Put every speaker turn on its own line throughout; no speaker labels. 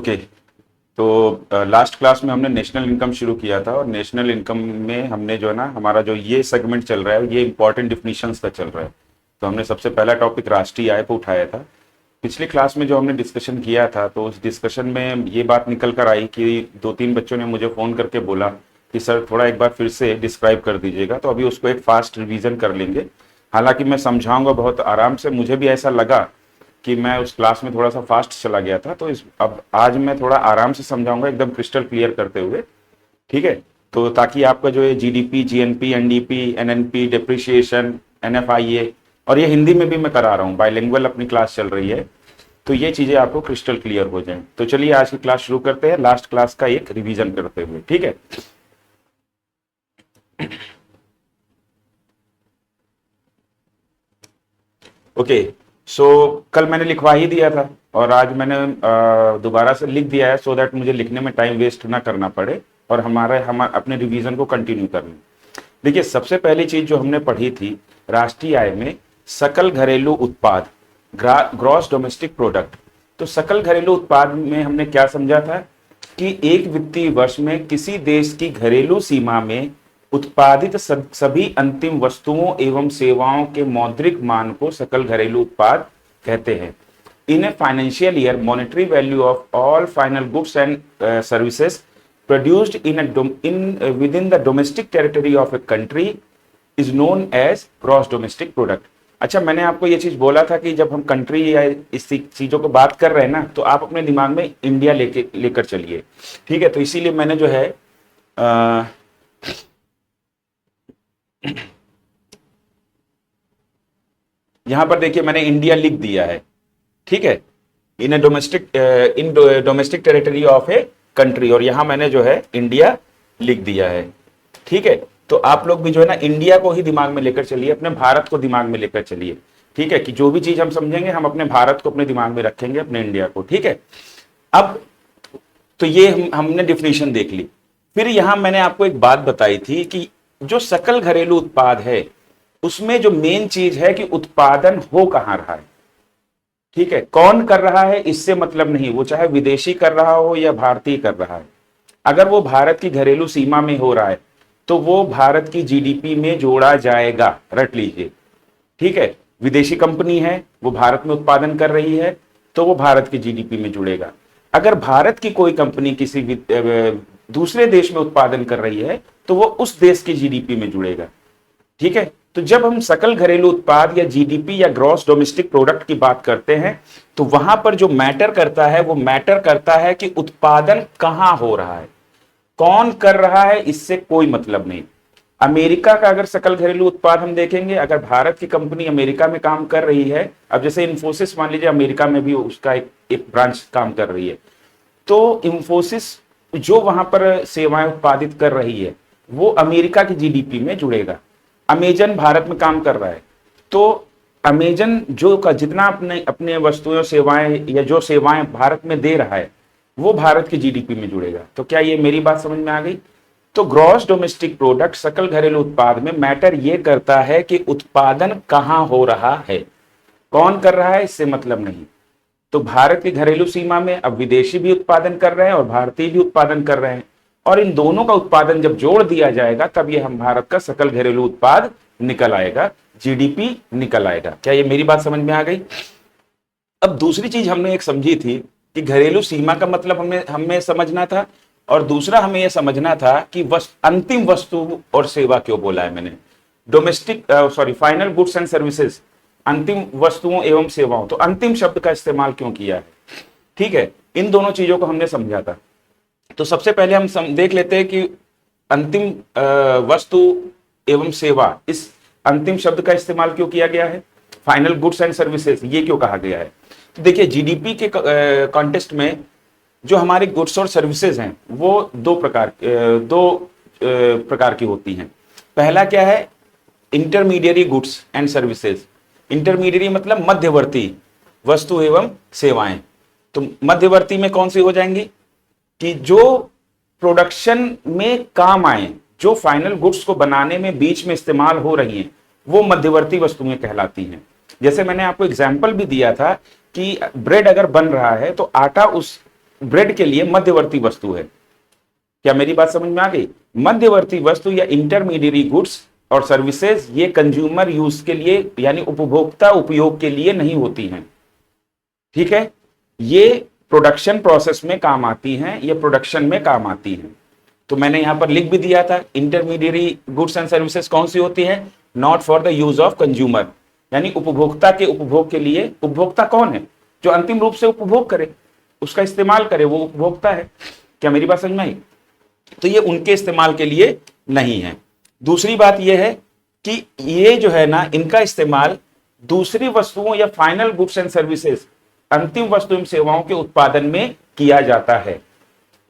Okay. तो last class में हमने नेशनल इनकम शुरू किया था, और नेशनल इनकम में हमने जो है ना, हमारा जो ये सेगमेंट चल रहा है ये इंपॉर्टेंट डिफिनीशंस का चल रहा है। तो हमने सबसे पहला टॉपिक राष्ट्रीय आय पर उठाया था। पिछली क्लास में जो हमने डिस्कशन किया था, तो उस डिस्कशन में ये बात निकल कर आई कि दो तीन बच्चों ने मुझे फ़ोन करके बोला कि सर थोड़ा एक बार फिर से डिस्क्राइब कर दीजिएगा। तो अभी उसको एक फास्ट रिवीजन कर लेंगे। हालांकि मैं समझाऊंगा बहुत आराम से, मुझे भी ऐसा लगा कि मैं उस क्लास में थोड़ा सा फास्ट चला गया था, तो इस अब आज मैं थोड़ा आराम से समझाऊंगा, एकदम क्रिस्टल क्लियर करते हुए। ठीक है, तो ताकि आपका जो है GDP, GNP, NDP, NNP, depreciation, NFIA, और ये हिंदी में भी मैं करा रहा हूँ, बाइलिंगुअल अपनी क्लास चल रही है, तो ये चीजें आपको क्रिस्टल क्लियर हो जाएं। तो चलिए आज की क्लास शुरू करते हैं, लास्ट क्लास का एक रिवीजन करते हुए। ठीक है, ओके। सो कल मैंने लिखवा ही दिया था, और आज मैंने दोबारा से लिख दिया है, सो दैट मुझे लिखने में टाइम वेस्ट ना करना पड़े और हम अपने रिवीजन को कंटिन्यू कर लें। देखिए, सबसे पहली चीज जो हमने पढ़ी थी राष्ट्रीय आय में, सकल घरेलू उत्पाद, ग्रॉस डोमेस्टिक प्रोडक्ट। तो सकल घरेलू उत्पाद में हमने क्या समझा था कि एक वित्तीय वर्ष में किसी देश की घरेलू सीमा में उत्पादित सभी अंतिम वस्तुओं एवं सेवाओं के मौद्रिक मान को सकल घरेलू उत्पाद कहते हैं। In a financial year, monetary value of all final goods and services produced within the domestic territory of a country is known as gross domestic product. अच्छा, मैंने आपको ये चीज बोला था कि जब हम कंट्री या इस चीजों को बात कर रहे हैं ना, तो आप अपने दिमाग में इंडिया लेकर चलिए। ठीक है, तो इसीलिए मैंने जो है यहां पर देखिए मैंने इंडिया लिख दिया है। ठीक है, in domestic territory of a country, और यहां मैंने जो है इंडिया लिख दिया है। ठीक है, तो आप लोग भी जो है ना इंडिया को ही दिमाग में लेकर चलिए, अपने भारत को दिमाग में लेकर चलिए। ठीक है, कि जो भी चीज हम समझेंगे हम अपने भारत को अपने दिमाग में रखेंगे, अपने इंडिया को। ठीक है, अब तो ये हमने डिफिनीशन देख ली। फिर यहां मैंने आपको एक बात बताई थी कि जो सकल घरेलू उत्पाद है उसमें जो मेन चीज है कि उत्पादन हो कहां रहा है। ठीक है, कौन कर रहा है इससे मतलब नहीं, वो चाहे विदेशी कर रहा हो या भारतीय कर रहा है। अगर वो भारत की घरेलू सीमा में हो रहा है तो वो भारत की जीडीपी में जोड़ा जाएगा, रट लीजिए। ठीक है, विदेशी कंपनी है, वो भारत में उत्पादन कर रही है, तो वो भारत की जीडीपी में जुड़ेगा। अगर भारत की कोई कंपनी किसी दूसरे देश में उत्पादन कर रही है तो वो उस देश की जीडीपी में जुड़ेगा। ठीक है, तो जब हम सकल घरेलू उत्पाद या जीडीपी या ग्रॉस डोमेस्टिक प्रोडक्ट की बात करते हैं, तो वहां पर जो मैटर करता है वो मैटर करता है कि उत्पादन कहां हो रहा है, कौन कर रहा है, इससे कोई मतलब नहीं। अमेरिका का अगर सकल घरेलू उत्पाद हम देखेंगे, अगर भारत की कंपनी अमेरिका में काम कर रही है, अब जैसे इंफोसिस मान लीजिए, अमेरिका में भी उसका एक ब्रांच काम कर रही है, तो इंफोसिस जो वहां पर सेवाएं उत्पादित कर रही है वो अमेरिका की जीडीपी में जुड़ेगा। अमेजन भारत में काम कर रहा है, तो अमेजन जो का जितना अपने अपने वस्तुएं सेवाएं या जो सेवाएं भारत में दे रहा है वो भारत की जीडीपी में जुड़ेगा। तो क्या ये मेरी बात समझ में आ गई? तो ग्रॉस डोमेस्टिक प्रोडक्ट, सकल घरेलू उत्पाद में मैटर ये करता है कि उत्पादन कहां हो रहा है, कौन कर रहा है, इससे मतलब नहीं। तो भारत की घरेलू सीमा में अब विदेशी भी उत्पादन कर रहे हैं और भारतीय भी उत्पादन कर रहे हैं, और इन दोनों का उत्पादन जब जोड़ दिया जाएगा तब ये हम भारत का सकल घरेलू उत्पाद निकल आएगा, जीडीपी निकल आएगा। क्या ये मेरी बात समझ में आ गई? अब दूसरी चीज हमने एक समझी थी कि घरेलू सीमा का मतलब हमें समझना था, और दूसरा हमें यह समझना था कि अंतिम वस्तु और सेवा क्यों बोला है मैंने, फाइनल गुड्स एंड सर्विसेज, अंतिम वस्तुओं एवं सेवाओं, तो अंतिम शब्द का इस्तेमाल क्यों किया है। ठीक है, इन दोनों चीजों को हमने समझा था। तो सबसे पहले हम देख लेते हैं कि अंतिम वस्तु एवं सेवा, इस अंतिम शब्द का इस्तेमाल क्यों किया गया है, फाइनल गुड्स एंड सर्विसेज ये क्यों कहा गया है। तो देखिए, जीडीपी के कॉन्टेक्स्ट में जो हमारे गुड्स और सर्विसेज हैं वो दो प्रकार की होती हैं। पहला क्या है, intermediary goods and services. Intermediary मतलब मध्यवर्ती वस्तु एवं सेवाएं। तो मध्यवर्ती में कौन सी हो जाएंगी कि जो प्रोडक्शन में काम आए, जो फाइनल गुड्स को बनाने में बीच में इस्तेमाल हो रही हैं, वो मध्यवर्ती वस्तुएं कहलाती हैं। जैसे मैंने आपको एग्जाम्पल भी दिया था कि ब्रेड अगर बन रहा है तो आटा उस ब्रेड के लिए मध्यवर्ती वस्तु है। क्या मेरी बात समझ में आ गई? मध्यवर्ती वस्तु या इंटरमीडिएरी गुड्स और सर्विसेज ये कंज्यूमर यूज के लिए यानी उपभोक्ता उपयोग के लिए नहीं होती हैं, ठीक है। ये प्रोडक्शन प्रोसेस में काम आती हैं, ये प्रोडक्शन में काम आती हैं। तो मैंने यहां पर लिख भी दिया था, इंटरमीडिएरी गुड्स एंड सर्विसेज कौन सी होती है? Not for the use of consumer, यानी उपभोक्ता के उपभोग के लिए। उपभोक्ता कौन है? जो अंतिम रूप से उपभोग करे, उसका इस्तेमाल करे, वो उपभोक्ता है। क्या मेरी बात समझ में आई? तो ये उनके इस्तेमाल के लिए नहीं है। दूसरी बात यह है कि ये जो है ना, इनका इस्तेमाल दूसरी वस्तुओं या फाइनल गुड्स एंड सर्विसेज, अंतिम वस्तु एवं सेवाओं के उत्पादन में किया जाता है,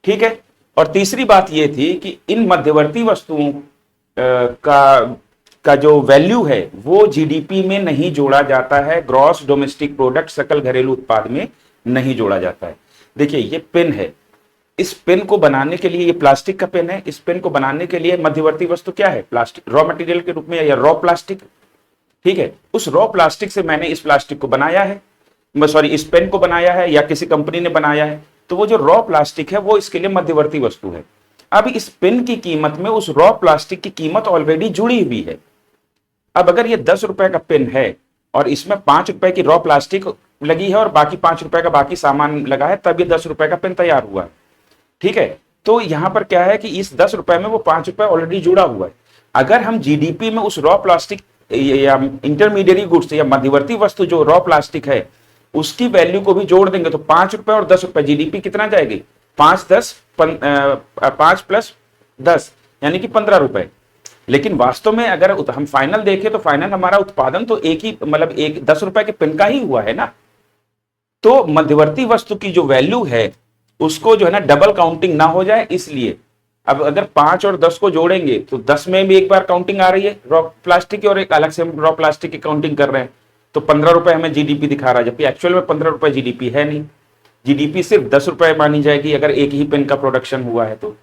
ठीक है। और तीसरी बात यह थी कि इन मध्यवर्ती वस्तुओं का जो वैल्यू है वो जीडीपी में नहीं जोड़ा जाता है, ग्रॉस डोमेस्टिक प्रोडक्ट सकल घरेलू उत्पाद में नहीं जोड़ा जाता है। देखिए ये पेन है, इस पेन को बनाने के लिए, ये प्लास्टिक का पेन है, इस पेन को बनाने के लिए मध्यवर्ती वस्तु क्या है? प्लास्टिक, रॉ मटेरियल के रूप में, या रॉ प्लास्टिक, ठीक है। उस रॉ प्लास्टिक से मैंने इस प्लास्टिक को बनाया है, सॉरी इस पेन को बनाया है, या किसी कंपनी ने बनाया है, तो वो जो रॉ प्लास्टिक है वो इसके लिए मध्यवर्ती वस्तु है। अब इस पेन की कीमत में उस रॉ प्लास्टिक की कीमत ऑलरेडी जुड़ी हुई है। अब अगर ये 10 रुपए का पेन है और इसमें 5 रुपए की रॉ प्लास्टिक लगी है और बाकी 5 रुपए का बाकी सामान लगा है, तब ये 10 रुपए का पेन तैयार हुआ है, ठीक है। तो यहां पर क्या है कि इस 10 रुपए में वो 5 रुपए ऑलरेडी जुड़ा हुआ है। अगर हम जीडीपी में उस रॉ प्लास्टिक या इंटरमीडिएरी गुड्स या मध्यवर्ती वस्तु जो रॉ प्लास्टिक है उसकी वैल्यू को भी जोड़ देंगे तो 5 रुपए और 10 रुपए, जीडीपी कितना जाएगी? 5 प्लस 10 यानी कि 15 रुपए। लेकिन वास्तव में अगर हम फाइनल देखें तो फाइनल हमारा उत्पादन तो एक ही, मतलब एक 10 रुपए के पेन का ही हुआ है ना। तो मध्यवर्ती वस्तु की जो वैल्यू है उसको जो है ना डबल काउंटिंग ना हो जाए, इसलिए अब अगर 5 और 10 को जोड़ेंगे तो 10 में भी एक बार काउंटिंग आ रही है रॉ प्लास्टिक की, और एक अलग से हम रॉ प्लास्टिक की काउंटिंग कर रहे हैं, तो 15 रुपए हमें जीडीपी दिखा रहा है, जबकि एक्चुअल में 15 रुपए जीडीपी है नहीं। जीडीपी सिर्फ 10 रुपए मानी जाएगी अगर एक ही पेन का प्रोडक्शन हुआ है तो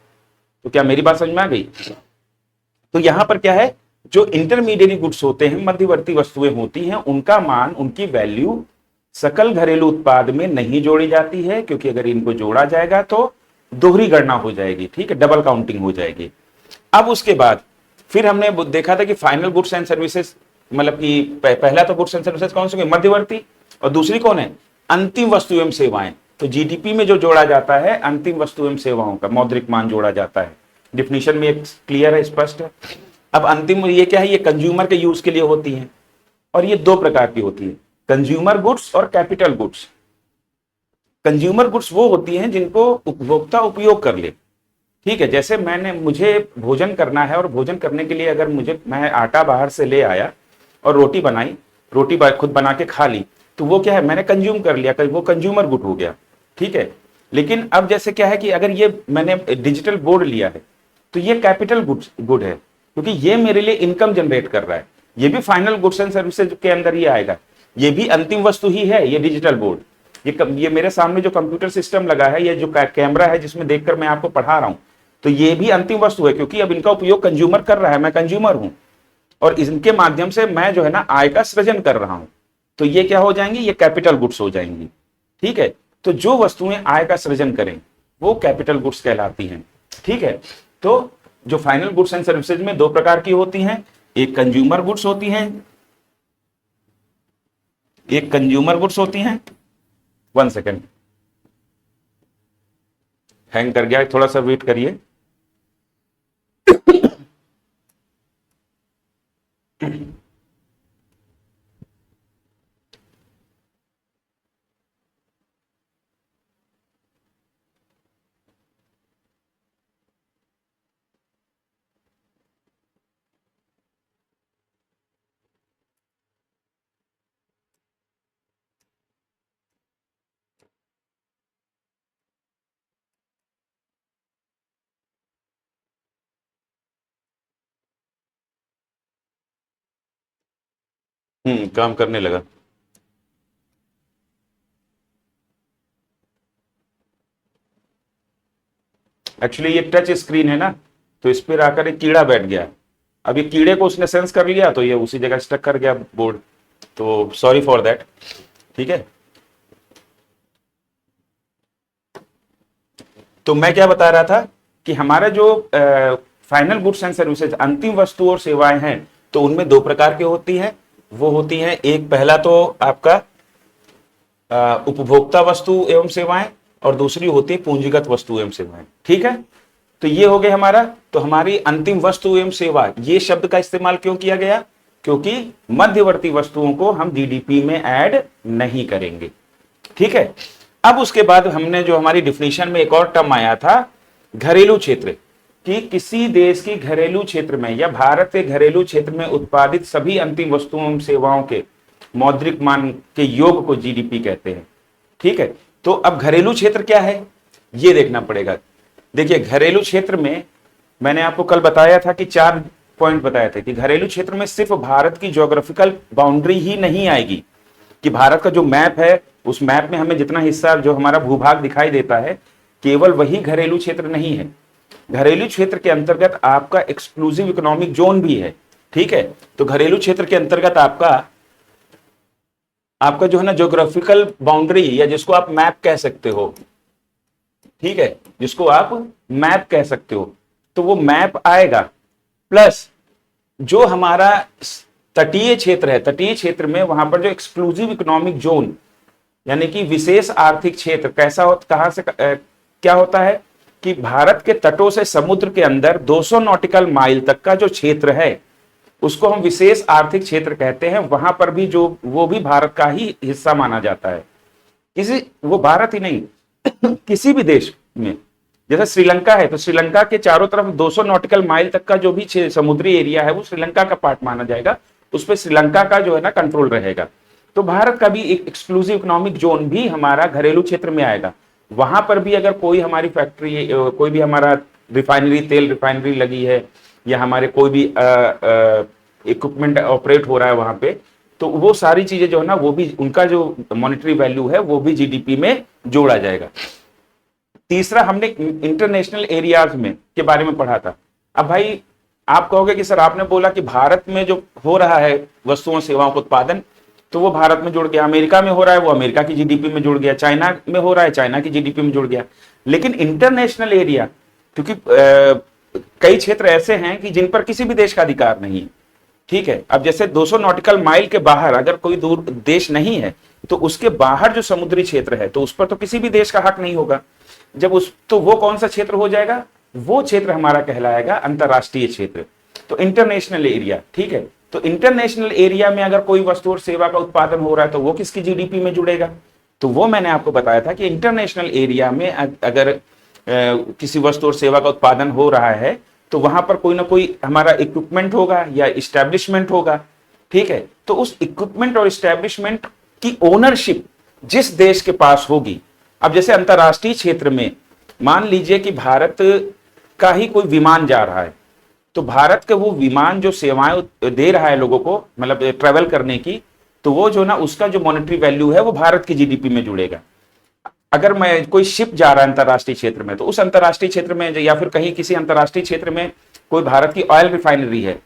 क्या मेरी बात समझ में आ गई? तो यहां पर क्या है, जो इंटरमीडिएट गुड्स होते हैं, मध्यवर्ती वस्तुएं होती हैं, उनका मान, उनकी वैल्यू सकल घरेलू उत्पाद में नहीं जोड़ी जाती है, क्योंकि अगर इनको जोड़ा जाएगा तो दोहरी गणना हो जाएगी, ठीक है, डबल काउंटिंग हो जाएगी। अब उसके बाद फिर हमने देखा था कि फाइनल गुड्स एंड सर्विसेज, मतलब कि पहला तो गुड्स एंड सर्विसेज कौन से? मध्यवर्ती, और दूसरी कौन है? अंतिम वस्तु एवं सेवाएं। तो जीडीपी में जो जोड़ा जाता है अंतिम वस्तु एवं सेवाओं का मौद्रिक मान जोड़ा जाता है। डिफिनीशन में एक क्लियर है, स्पष्ट है। अब अंतिम ये क्या है? ये कंज्यूमर के यूज के लिए होती है, और ये दो प्रकार की होती है, कंज्यूमर गुड्स और कैपिटल गुड्स। कंज्यूमर गुड्स वो होती हैं जिनको उपभोक्ता उपयोग कर ले, ठीक है। जैसे मुझे भोजन करना है और भोजन करने के लिए अगर मैं आटा बाहर से ले आया और रोटी बनाई, रोटी खुद बना के खा ली, तो वो क्या है? मैंने कंज्यूम कर लिया, वो कंज्यूमर गुड हो गया, ठीक है। लेकिन अब जैसे क्या है कि अगर ये मैंने डिजिटल बोर्ड लिया है तो ये कैपिटल गुड है, क्योंकि ये मेरे लिए इनकम जनरेट कर रहा है। ये भी फाइनल गुड्स एंड सर्विसेज के अंदर ही आएगा, ये भी अंतिम वस्तु ही है। ये डिजिटल बोर्ड, ये मेरे सामने जो कंप्यूटर सिस्टम लगा है, ये जो कैमरा है जिसमें देखकर मैं आपको पढ़ा रहा हूं, तो ये भी अंतिम वस्तु है, क्योंकि अब इनका उपयोग कंज्यूमर कर रहा है, मैं कंज्यूमर हूं, और इनके माध्यम से मैं जो है ना आय का सृजन कर रहा हूं। तो ये क्या हो जाएंगी? ये कैपिटल गुड्स हो जाएंगी, ठीक है। तो जो वस्तुएं आय का सृजन करें वो कैपिटल गुड्स कहलाती हैं, ठीक है। तो जो फाइनल गुड्स एंड सर्विसेज में दो प्रकार की होती हैं, एक कंज्यूमर गुड्स होती हैं, एक कंज्यूमर गुड्स होती हैं। 1 सेकेंड, हैंग कर गया, थोड़ा सा वेट करिए। काम करने लगा। एक्चुअली ये टच स्क्रीन है ना, तो इस पर आकर एक कीड़ा बैठ गया। अब ये कीड़े को उसने सेंस कर लिया, तो ये उसी जगह स्टक कर गया बोर्ड, तो सॉरी फॉर दैट, ठीक है। तो मैं क्या बता रहा था कि हमारा जो फाइनल गुड्स एंड सर्विसेज, अंतिम वस्तु और सेवाएं हैं, तो उनमें दो प्रकार की होती हैं। वो होती हैं, एक पहला तो आपका उपभोक्ता वस्तु एवं सेवाएं, और दूसरी होती है पूंजीगत वस्तु एवं सेवाएं। ठीक है, तो ये हो गए हमारा। तो हमारी अंतिम वस्तु एवं सेवा, ये शब्द का इस्तेमाल क्यों किया गया? क्योंकि मध्यवर्ती वस्तुओं को हम जीडीपी में ऐड नहीं करेंगे। ठीक है, अब उसके बाद हमने जो हमारी डिफिनीशन में एक और टर्म आया था, घरेलू क्षेत्र, कि किसी देश की घरेलू क्षेत्र में या भारत के घरेलू क्षेत्र में उत्पादित सभी अंतिम वस्तुओं एवं सेवाओं के मौद्रिक मान के योग को जीडीपी कहते हैं। ठीक है, तो अब घरेलू क्षेत्र क्या है ये देखना पड़ेगा। देखिए, घरेलू क्षेत्र में मैंने आपको कल बताया था कि 4 पॉइंट बताए थे कि घरेलू क्षेत्र में सिर्फ भारत की ज्योग्राफिकल बाउंड्री ही नहीं आएगी, कि भारत का जो मैप है उस मैप में हमें जितना हिस्सा जो हमारा भूभाग दिखाई देता है, केवल वही घरेलू क्षेत्र नहीं है। घरेलू क्षेत्र के अंतर्गत आपका एक्सक्लूसिव इकोनॉमिक जोन भी है। ठीक है, तो घरेलू क्षेत्र के अंतर्गत आपका जो है ना ज्योग्राफिकल बाउंड्री, या जिसको आप मैप कह सकते हो, ठीक है, जिसको आप मैप कह सकते हो, तो वो मैप आएगा, प्लस जो हमारा तटीय क्षेत्र है, तटीय क्षेत्र में वहां पर जो एक्सक्लूसिव इकोनॉमिक जोन यानी कि विशेष आर्थिक क्षेत्र कैसा होता, कहां से क्या होता है कि भारत के तटों से समुद्र के अंदर 200 नॉटिकल माइल तक का जो क्षेत्र है उसको हम विशेष आर्थिक क्षेत्र कहते हैं। वहां पर भी जो वो भी भारत का ही हिस्सा माना जाता है। वो भारत ही नहीं किसी भी देश में, जैसे श्रीलंका है तो श्रीलंका के चारों तरफ 200 नॉटिकल माइल तक का जो भी समुद्री एरिया है वो श्रीलंका का पार्ट माना जाएगा, उस पर श्रीलंका का जो है ना कंट्रोल रहेगा। तो भारत का भी एक एक्सक्लूसिव इकोनॉमिक जोन भी हमारा घरेलू क्षेत्र में आएगा। वहां पर भी अगर कोई हमारी फैक्ट्री, कोई भी हमारा रिफाइनरी, तेल रिफाइनरी लगी है, या हमारे कोई भी इक्विपमेंट ऑपरेट हो रहा है वहां पे, तो वो सारी चीजें जो है ना, वो भी उनका जो मॉनेटरी वैल्यू है वो भी जीडीपी में जोड़ा जाएगा। तीसरा, हमने इंटरनेशनल एरियाज में के बारे में पढ़ा था। अब भाई आप कहोगे कि सर आपने बोला कि भारत में जो हो रहा है वस्तुओं सेवाओं का उत्पादन, तो वो भारत में जुड़ गया, अमेरिका में हो रहा है वो अमेरिका की जीडीपी में जुड़ गया, चाइना में हो रहा है चाइना की जीडीपी में जुड़ गया। लेकिन इंटरनेशनल एरिया, क्योंकि कई क्षेत्र ऐसे हैं कि जिन पर किसी भी देश का अधिकार नहीं है। ठीक है, अब जैसे 200 नॉटिकल माइल के बाहर अगर कोई दूर देश नहीं है, तो उसके बाहर जो समुद्री क्षेत्र है तो उस पर तो किसी भी देश का हक नहीं होगा। जब तो वो कौन सा क्षेत्र हो जाएगा? वो क्षेत्र हमारा कहलाएगा अंतरराष्ट्रीय क्षेत्र, तो इंटरनेशनल एरिया। ठीक है, तो इंटरनेशनल एरिया में अगर कोई वस्तु और सेवा का उत्पादन हो रहा है तो वो किसकी जीडीपी में जुड़ेगा? तो वो मैंने आपको बताया था कि इंटरनेशनल एरिया में अगर किसी वस्तु और सेवा का उत्पादन हो रहा है तो वहां पर कोई ना कोई हमारा इक्विपमेंट होगा या इस्टेब्लिशमेंट होगा। ठीक है, तो उस इक्विपमेंट और इस्टेब्लिशमेंट की ओनरशिप जिस देश के पास होगी, अब जैसे अंतरराष्ट्रीय क्षेत्र में मान लीजिए कि भारत का ही कोई विमान जा रहा है, तो भारत के वो विमान जो सेवाएं दे रहा है लोगों को, मतलब ट्रेवल करने की, तो वो जो ना उसका जो मॉनेटरी वैल्यू है वो भारत की जीडीपी में जुड़ेगा। अगर मैं कोई शिप जा रहा है अंतरराष्ट्रीय क्षेत्र में, तो उस अंतरराष्ट्रीय क्षेत्र में या फिर कहीं किसी अंतरराष्ट्रीय क्षेत्र में कोई भारत की ऑयल रिफाइनरी है,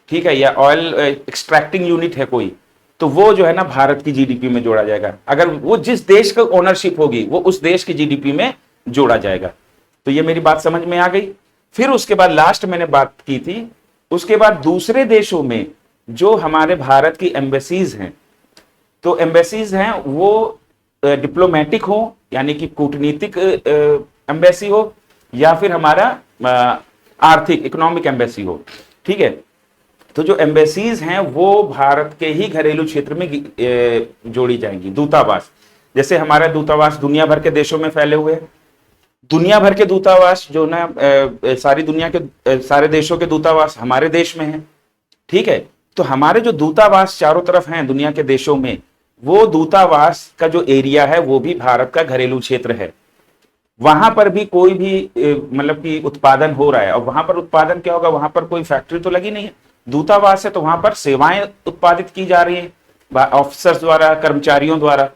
ठीक है, या ऑयल एक्सट्रैक्टिंग यूनिट है कोई, तो वो जो है ना भारत की जीडीपी में जोड़ा जाएगा। अगर वो जिस देश का ओनरशिप होगी वो उस देश की जीडीपी में जोड़ा जाएगा। तो ये मेरी बात समझ में आ गई। फिर उसके बाद लास्ट मैंने बात की थी, उसके बाद दूसरे देशों में जो हमारे भारत की एम्बेसीज हैं, तो एम्बेसीज हैं वो डिप्लोमेटिक हो, यानी कि कूटनीतिक एम्बेसी हो, या फिर हमारा आर्थिक इकोनॉमिक एम्बेसी हो। ठीक है, तो जो एम्बेसीज हैं वो भारत के ही घरेलू क्षेत्र में जोड़ी जाएंगी। दूतावास, जैसे हमारा दूतावास दुनिया भर के देशों में फैले हुए हैं, दुनिया भर के दूतावास जो ना सारी दुनिया के सारे देशों के दूतावास हमारे देश में है। ठीक है, तो हमारे जो दूतावास चारों तरफ हैं दुनिया के देशों में, वो दूतावास का जो एरिया है वो भी भारत का घरेलू क्षेत्र है। वहां पर भी कोई भी मतलब कि उत्पादन हो रहा है, और वहां पर उत्पादन क्या होगा, वहां पर कोई फैक्ट्री तो लगी नहीं है, दूतावास है, तो वहां पर सेवाएं उत्पादित की जा रही हैं ऑफिसर्स द्वारा, कर्मचारियों द्वारा।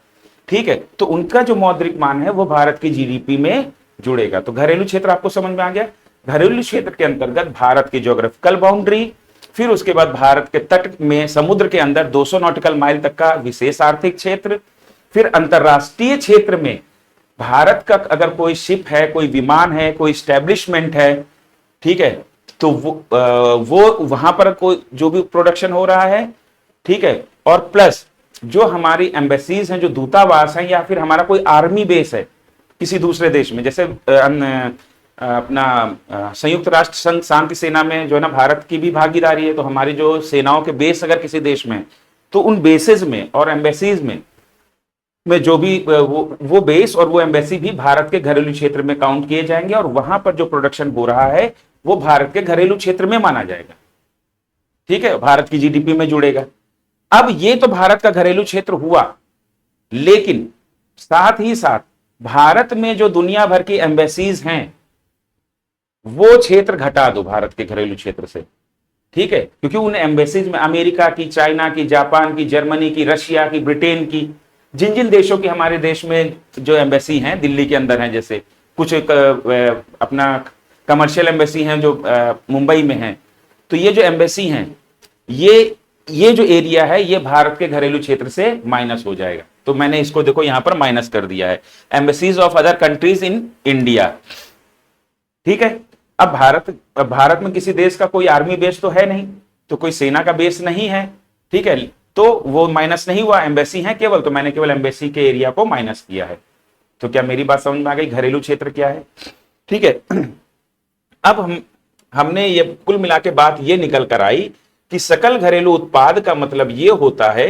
ठीक है, तो उनका जो मौद्रिक मान है वो भारत की जीडीपी में जुड़ेगा। तो घरेलू क्षेत्र आपको समझ में आ गया। घरेलू क्षेत्र के अंतर्गत भारत की ज्योग्राफिकल बाउंड्री, फिर उसके बाद भारत के तट में समुद्र के अंदर 200 नॉटिकल माइल तक का विशेष आर्थिक क्षेत्र, फिर अंतरराष्ट्रीय क्षेत्र में भारत का अगर कोई शिप है, कोई विमान है, कोई स्टैब्लिशमेंट है, ठीक है, तो वो वहां पर कोई जो भी प्रोडक्शन हो रहा है, ठीक है, और प्लस जो हमारी एम्बेसीज हैं, जो दूतावास हैं, या फिर हमारा कोई आर्मी बेस है किसी दूसरे देश में, जैसे अपना संयुक्त राष्ट्र संघ शांति सेना में जो है ना भारत की भी भागीदारी है, तो हमारी जो सेनाओं के बेस अगर किसी देश में है, तो उन बेसेस में और एम्बेसीज में जो भी वो बेस और वो एम्बेसी भी भारत के घरेलू क्षेत्र में काउंट किए जाएंगे, और वहां पर जो प्रोडक्शन हो रहा है वो भारत के घरेलू क्षेत्र में माना जाएगा, ठीक है, भारत की जीडीपी में जुड़ेगा। अब ये तो भारत का घरेलू क्षेत्र हुआ, लेकिन साथ ही साथ भारत में जो दुनिया भर की एम्बेसीज हैं वो क्षेत्र घटा दो भारत के घरेलू क्षेत्र से, ठीक है, क्योंकि उन एम्बेसीज में अमेरिका की, चाइना की, जापान की, जर्मनी की, रशिया की, ब्रिटेन की, जिन जिन देशों की हमारे देश में जो एम्बेसी हैं, दिल्ली के अंदर हैं, जैसे कुछ अपना कमर्शियल एम्बेसी हैं जो मुंबई में हैं, तो ये जो एम्बेसी हैं, ये जो एरिया है ये भारत के घरेलू क्षेत्र से माइनस हो जाएगा। तो मैंने इसको देखो यहां पर माइनस कर दिया है, embassies of other countries in India, ठीक है। अब भारत में किसी देश का कोई आर्मी बेस तो है नहीं, तो कोई सेना का बेस नहीं है, ठीक है, तो वो माइनस नहीं हुआ, एम्बेसी है केवल, तो मैंने केवल एम्बेसी के एरिया को माइनस किया है। तो क्या मेरी बात समझ में आ गई, घरेलू क्षेत्र क्या है, ठीक है। अब हमने ये कुल मिला के बात ये निकल कर आई कि सकल घरेलू उत्पाद का मतलब ये होता है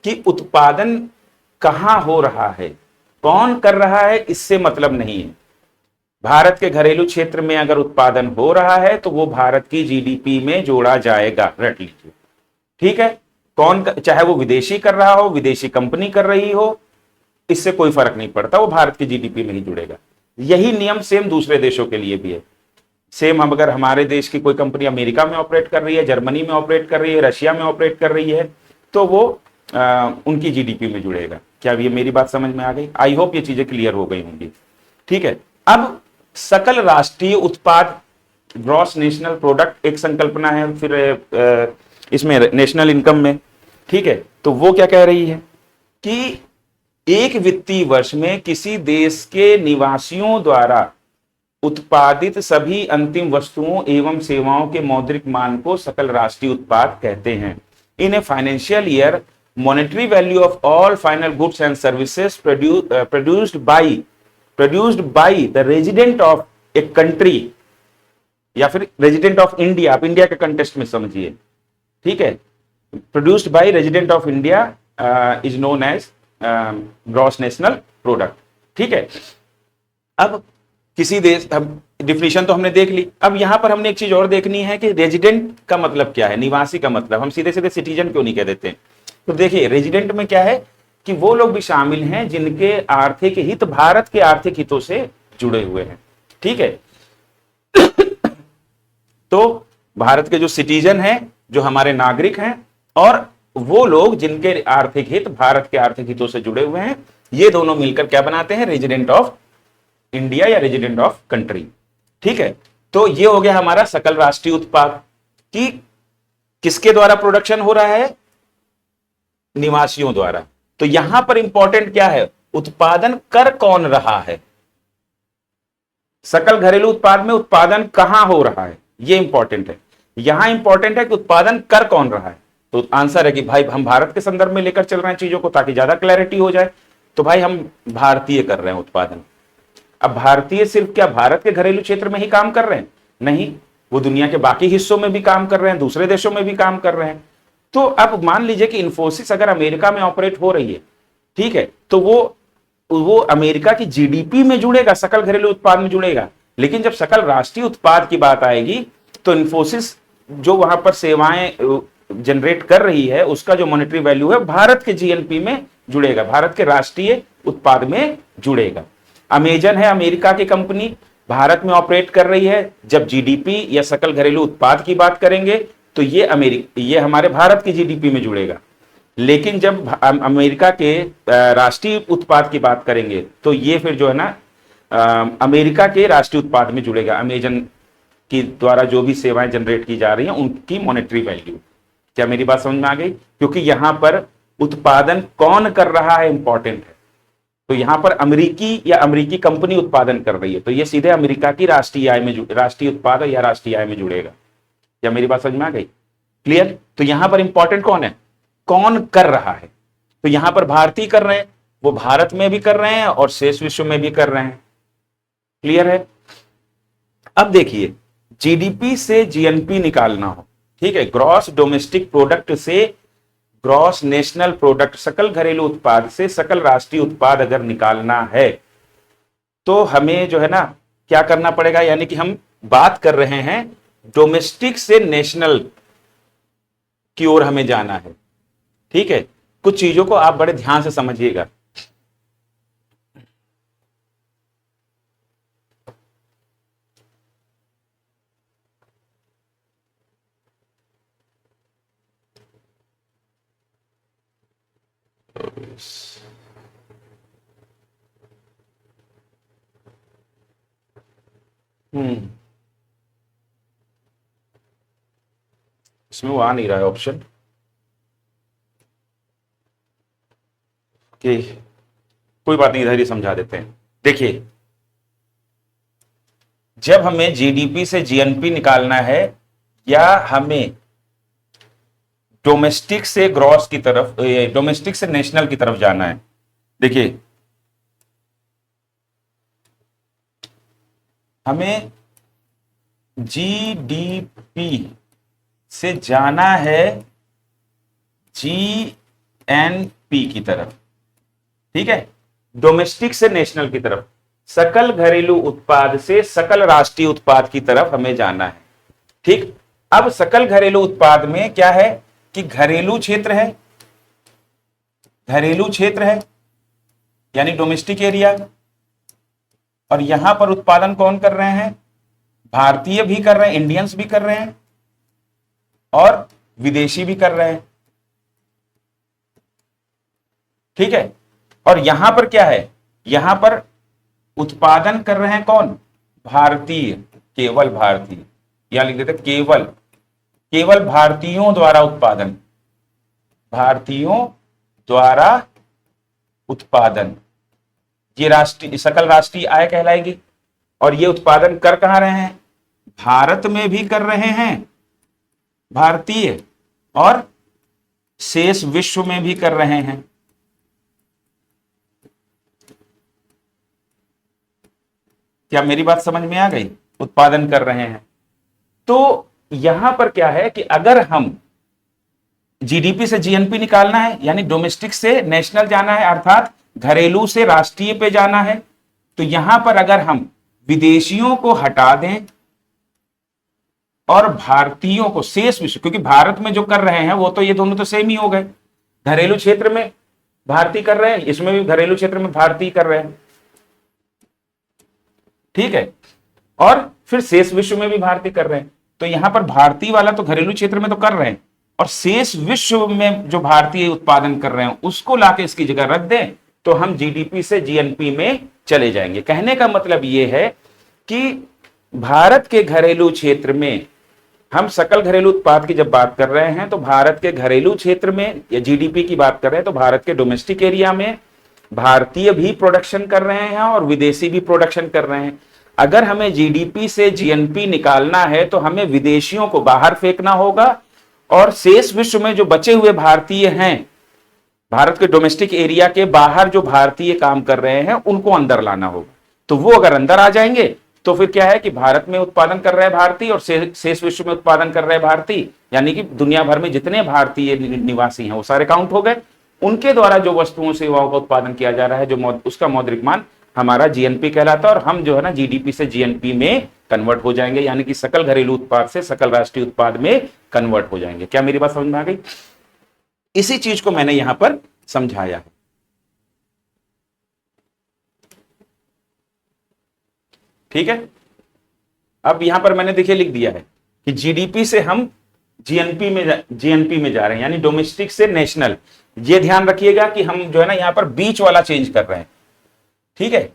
कि उत्पादन कहां हो रहा है, कौन कर रहा है, इससे मतलब नहीं है। भारत के घरेलू क्षेत्र में अगर उत्पादन हो रहा है तो वो भारत की जीडीपी में जोड़ा जाएगा, रट लीजिए, ठीक है। कौन, चाहे वो विदेशी कर रहा हो, विदेशी कंपनी कर रही हो, इससे कोई फर्क नहीं पड़ता, वो भारत की जीडीपी में ही जुड़ेगा। यही नियम सेम दूसरे देशों के लिए भी है। सेम अगर हमारे देश की कोई कंपनी अमेरिका में ऑपरेट कर रही है, जर्मनी में ऑपरेट कर रही है, रशिया में ऑपरेट कर रही है, तो वो उनकी जीडीपी में जुड़ेगा। क्या ये मेरी बात समझ में आ गई? आई होप ये चीजें क्लियर हो गई होंगी, ठीक है। अब सकल राष्ट्रीय उत्पाद, ग्रॉस नेशनल प्रोडक्ट एक संकल्पना है, फिर इसमें नेशनल इनकम में, ठीक है, तो वो क्या कह रही है कि एक वित्तीय वर्ष में किसी देश के निवासियों द्वारा उत्पादित सभी अंतिम वस्तुओं एवं सेवाओं के मौद्रिक मान को सकल राष्ट्रीय उत्पाद कहते हैं। In a financial year, monetary value of all final goods and services produced by the resident of a country, या फिर रेजिडेंट ऑफ इंडिया, आप इंडिया के कंटेस्ट में समझिए, ठीक है, produced by resident of India is known as gross national product, ठीक है। अब किसी देश, डिफिनेशन तो हमने देख ली, अब यहां पर हमने एक चीज और देखनी है कि रेजिडेंट का मतलब क्या है, निवासी का मतलब, हम सीधे सीधे सिटीजन क्यों नहीं कह देते। तो देखिए रेजिडेंट में क्या है कि वो लोग भी शामिल हैं जिनके आर्थिक हित भारत के आर्थिक हितों से जुड़े हुए हैं, ठीक है। तो भारत के जो सिटीजन हैं, जो हमारे नागरिक हैं, और वो लोग जिनके आर्थिक हित भारत के आर्थिक हितों से जुड़े हुए हैं, ये दोनों मिलकर क्या बनाते हैं, रेजिडेंट ऑफ इंडिया या रेजिडेंट ऑफ कंट्री, ठीक है। तो ये हो गया हमारा सकल राष्ट्रीय उत्पाद कि किसके द्वारा प्रोडक्शन हो रहा है, निवासियों द्वारा। तो यहां पर इंपॉर्टेंट क्या है, उत्पादन कर कौन रहा है, सकल घरेलू उत्पाद में उत्पादन कहां हो रहा है, ये इंपॉर्टेंट है। यहां इंपॉर्टेंट है कि उत्पादन कर कौन रहा है। तो आंसर है कि भाई हम भारत के संदर्भ में लेकर चल रहे हैं चीजों को ताकि ज्यादा क्लैरिटी हो जाए, तो भाई हम भारतीय कर रहे हैं उत्पादन। अब भारतीय सिर्फ क्या भारत के घरेलू क्षेत्र में ही काम कर रहे हैं, नहीं, वो दुनिया के बाकी हिस्सों में भी काम कर रहे हैं, दूसरे देशों में भी काम कर रहे हैं। तो अब मान लीजिए कि इन्फोसिस अगर अमेरिका में ऑपरेट हो रही है, ठीक है, तो वो अमेरिका की जीडीपी में जुड़ेगा, सकल घरेलू उत्पाद में जुड़ेगा। लेकिन जब सकल राष्ट्रीय उत्पाद की बात आएगी तो इन्फोसिस जो वहां पर सेवाएं जनरेट कर रही है उसका जो मॉनेटरी वैल्यू है भारत के जीएनपी में जुड़ेगा, भारत के राष्ट्रीय उत्पाद में जुड़ेगा। अमेजन है अमेरिका की कंपनी, भारत में ऑपरेट कर रही है, जब जीडीपी या सकल घरेलू उत्पाद की बात करेंगे तो ये हमारे भारत की जीडीपी में जुड़ेगा। लेकिन जब अमेरिका के राष्ट्रीय उत्पाद की बात करेंगे तो ये फिर जो है ना अमेरिका के राष्ट्रीय उत्पाद में जुड़ेगा, अमेजन की द्वारा जो भी सेवाएं जनरेट की जा रही हैं उनकी मॉनेटरी वैल्यू। क्या मेरी बात समझ में आ गई? क्योंकि यहां पर उत्पादन कौन कर रहा है इंपॉर्टेंट है, तो यहां पर अमेरिकी या अमेरिकी कंपनी उत्पादन कर रही है, तो ये सीधे अमेरिका की राष्ट्रीय आय में राष्ट्रीय उत्पाद या राष्ट्रीय आय में जुड़ेगा। क्या मेरी बात समझ में आ गई? क्लियर? तो यहां पर इंपॉर्टेंट कौन है, कौन कर रहा है? तो यहां पर भारतीय कर रहे हैं, वो भारत में भी कर रहे हैं और शेष विश्व में भी कर रहे हैं। क्लियर है? अब देखिए, जीडीपी से जीएनपी निकालना हो, ठीक है, ग्रॉस डोमेस्टिक प्रोडक्ट से ग्रॉस नेशनल प्रोडक्ट, सकल घरेलू उत्पाद से सकल राष्ट्रीय उत्पाद अगर निकालना है तो हमें जो है ना क्या करना पड़ेगा, यानी कि हम बात कर रहे हैं डोमेस्टिक से नेशनल की ओर हमें जाना है। ठीक है, कुछ चीजों को आप बड़े ध्यान से समझिएगा। इसमें वो आ नहीं रहा है ऑप्शन कि कोई बात नहीं, इधर ही समझा देते हैं। देखिए, जब हमें जीडीपी से जीएनपी निकालना है या हमें डोमेस्टिक से ग्रॉस की तरफ, डोमेस्टिक से नेशनल की तरफ जाना है, देखिए हमें जीडीपी से जाना है जीएनपी की तरफ। ठीक है, डोमेस्टिक से नेशनल की तरफ, सकल घरेलू उत्पाद से सकल राष्ट्रीय उत्पाद की तरफ हमें जाना है। ठीक, अब सकल घरेलू उत्पाद में क्या है कि घरेलू क्षेत्र है, घरेलू क्षेत्र है यानी डोमेस्टिक एरिया, और यहां पर उत्पादन कौन कर रहे हैं, भारतीय भी कर रहे हैं, इंडियंस भी कर रहे हैं और विदेशी भी कर रहे हैं। ठीक है, और यहां पर क्या है, यहां पर उत्पादन कर रहे हैं कौन, भारतीय, केवल भारतीय, या लिख देते केवल, केवल भारतीयों द्वारा उत्पादन, भारतीयों द्वारा उत्पादन, ये राष्ट्रीय सकल राष्ट्रीय आय कहलाएगी। और ये उत्पादन कर कहां रहे हैं, भारत में भी कर रहे हैं भारतीय और शेष विश्व में भी कर रहे हैं। क्या मेरी बात समझ में आ गई? उत्पादन कर रहे हैं। तो यहां पर क्या है कि अगर हम जीडीपी से जीएनपी निकालना है यानी डोमेस्टिक से नेशनल जाना है, अर्थात घरेलू से राष्ट्रीय पे जाना है, तो यहां पर अगर हम विदेशियों को हटा दें और भारतीयों को, शेष विश्व, क्योंकि भारत में जो कर रहे हैं वो तो ये दोनों तो सेम ही हो गए, घरेलू क्षेत्र में भारतीय कर रहे हैं, इसमें भी घरेलू क्षेत्र में भारतीय कर रहे हैं। ठीक है, और फिर शेष विश्व में भी भारतीय कर रहे हैं। तो यहां पर भारतीय वाला तो घरेलू क्षेत्र में तो कर रहे हैं, और शेष विश्व में जो भारतीय उत्पादन कर रहे हैं उसको लाके इसकी जगह रख दें तो हम जीडीपी से जीएनपी में चले जाएंगे। कहने का मतलब यह है कि भारत के घरेलू क्षेत्र में हम सकल घरेलू उत्पाद की जब बात कर रहे हैं तो भारत के घरेलू क्षेत्र में या जीडीपी की बात कर रहे हैं तो भारत के डोमेस्टिक एरिया में भारतीय भी प्रोडक्शन कर रहे हैं और विदेशी भी प्रोडक्शन कर रहे हैं। अगर हमें जीडीपी से जीएनपी निकालना है तो हमें विदेशियों को बाहर फेंकना होगा और शेष विश्व में जो बचे हुए भारतीय हैं, भारत के डोमेस्टिक एरिया के बाहर जो भारतीय काम कर रहे हैं उनको अंदर लाना होगा। तो वो अगर अंदर आ जाएंगे तो फिर क्या है कि भारत में उत्पादन कर रहे हैं भारतीय और शेष विश्व में उत्पादन कर रहे हैं भारतीय, यानी कि दुनिया भर में जितने भारतीय निवासी हैं वो सारे काउंट हो गए। उनके द्वारा जो वस्तुओं सेवाओं का उत्पादन किया जा रहा है, जो उसका मौद्रिक मान हमारा जीएनपी कहलाता है, और हम जो है ना जीडीपी से जीएनपी में कन्वर्ट हो जाएंगे, यानी कि सकल घरेलू उत्पाद से सकल राष्ट्रीय उत्पाद में कन्वर्ट हो जाएंगे। क्या मेरी बात समझ में आ गई? इसी चीज को मैंने यहां पर समझाया है। ठीक है, अब यहां पर मैंने देखिए लिख दिया है कि जीडीपी से हम जीएनपी में जा रहे हैं, यानी डोमेस्टिक से नेशनल। ये ध्यान रखिएगा कि हम जो है ना यहां पर बीच वाला चेंज कर रहे हैं। ठीक है,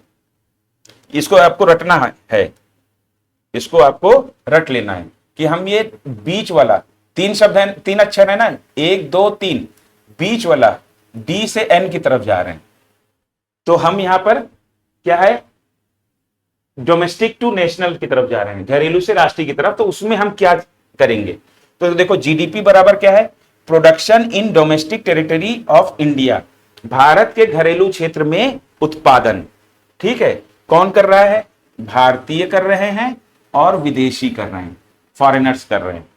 इसको आपको रटना है, इसको आपको रट लेना है कि हम ये बीच वाला, तीन शब्द है, तीन अक्षर है ना, 1 2 3, बीच वाला डी से एन की तरफ जा रहे हैं। तो हम यहां पर क्या है, डोमेस्टिक टू नेशनल की तरफ जा रहे हैं, घरेलू से राष्ट्रीय की तरफ। तो उसमें हम क्या करेंगे, तो देखो जीडीपी बराबर क्या है, production in domestic territory of India, Bharat के घरेलू क्षेत्र में उत्पादन। ठीक है, कौन कर रहा है, भारतीय कर रहे हैं और विदेशी कर रहे हैं, फॉरेनर्स कर रहे हैं।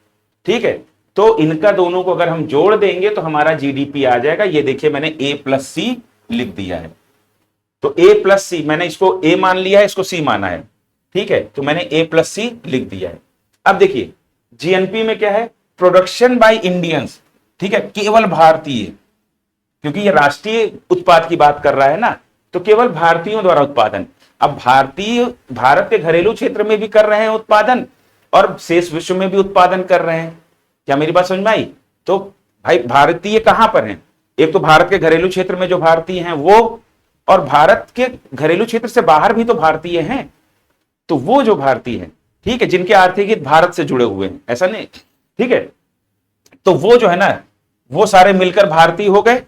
ठीक है, तो इनका दोनों को अगर हम जोड़ देंगे तो हमारा जीडीपी आ जाएगा। ये देखिए मैंने A+C लिख दिया है। तो A+C, मैंने इसको A मान लिया है, इसको C माना है। ठीक है, तो मैंने A+C लिख दिया है। अब देखिए जीएनपी में क्या है, प्रोडक्शन बाय इंडियंस। ठीक है, केवल भारतीय, क्योंकि ये राष्ट्रीय उत्पाद की बात कर रहा है ना, तो केवल भारतीयों द्वारा उत्पादन। अब भारत के घरेलू क्षेत्र में भी कर रहे हैं उत्पादन और शेष विश्व में भी उत्पादन कर रहे हैं। क्या मेरी बात समझ में आई? तो भाई भारतीय कहां पर हैं, एक तो भारत के घरेलू क्षेत्र में जो भारतीय हैं वो, और भारत के घरेलू क्षेत्र से बाहर भी तो भारतीय हैं। तो वो जो भारतीय हैं, ठीक है, जिनके आर्थिक हित भारत से जुड़े हुए हैं, ऐसा नहीं, ठीक है, तो वो जो है ना, वो सारे मिलकर भारतीय हो गए।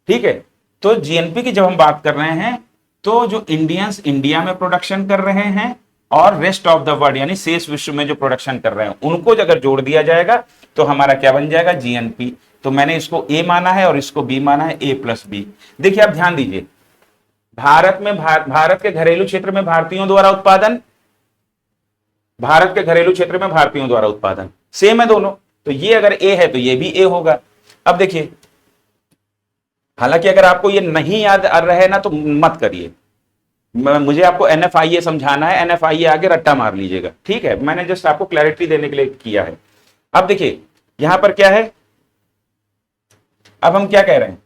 ठीक है, तो जीएनपी की जब हम बात कर रहे हैं, तो जो इंडियंस इंडिया में प्रोडक्शन कर रहे हैं और रेस्ट ऑफ द वर्ल्ड यानी शेष विश्व में जो प्रोडक्शन कर रहे हैं, उनको अगर जोड़ दिया जाएगा तो हमारा क्या बन जाएगा, जीएनपी। तो मैंने इसको ए माना है और इसको बी माना है, A+B। देखिए आप ध्यान दीजिए, भारत में भारत के घरेलू क्षेत्र में भारतीयों द्वारा उत्पादन, भारत के घरेलू क्षेत्र में भारतीयों द्वारा उत्पादन सेम है दोनों। तो ये अगर ए है तो ये भी ए होगा। अब देखिए, हालांकि अगर आपको ये नहीं याद आ रहा है ना तो मत करिए, मुझे आपको NFIA समझाना है, NFIA आगे रट्टा मार लीजिएगा। ठीक है, मैंने जस्ट आपको क्लैरिटी देने के लिए किया है। अब देखिए यहां पर क्या है, अब हम क्या कह रहे हैं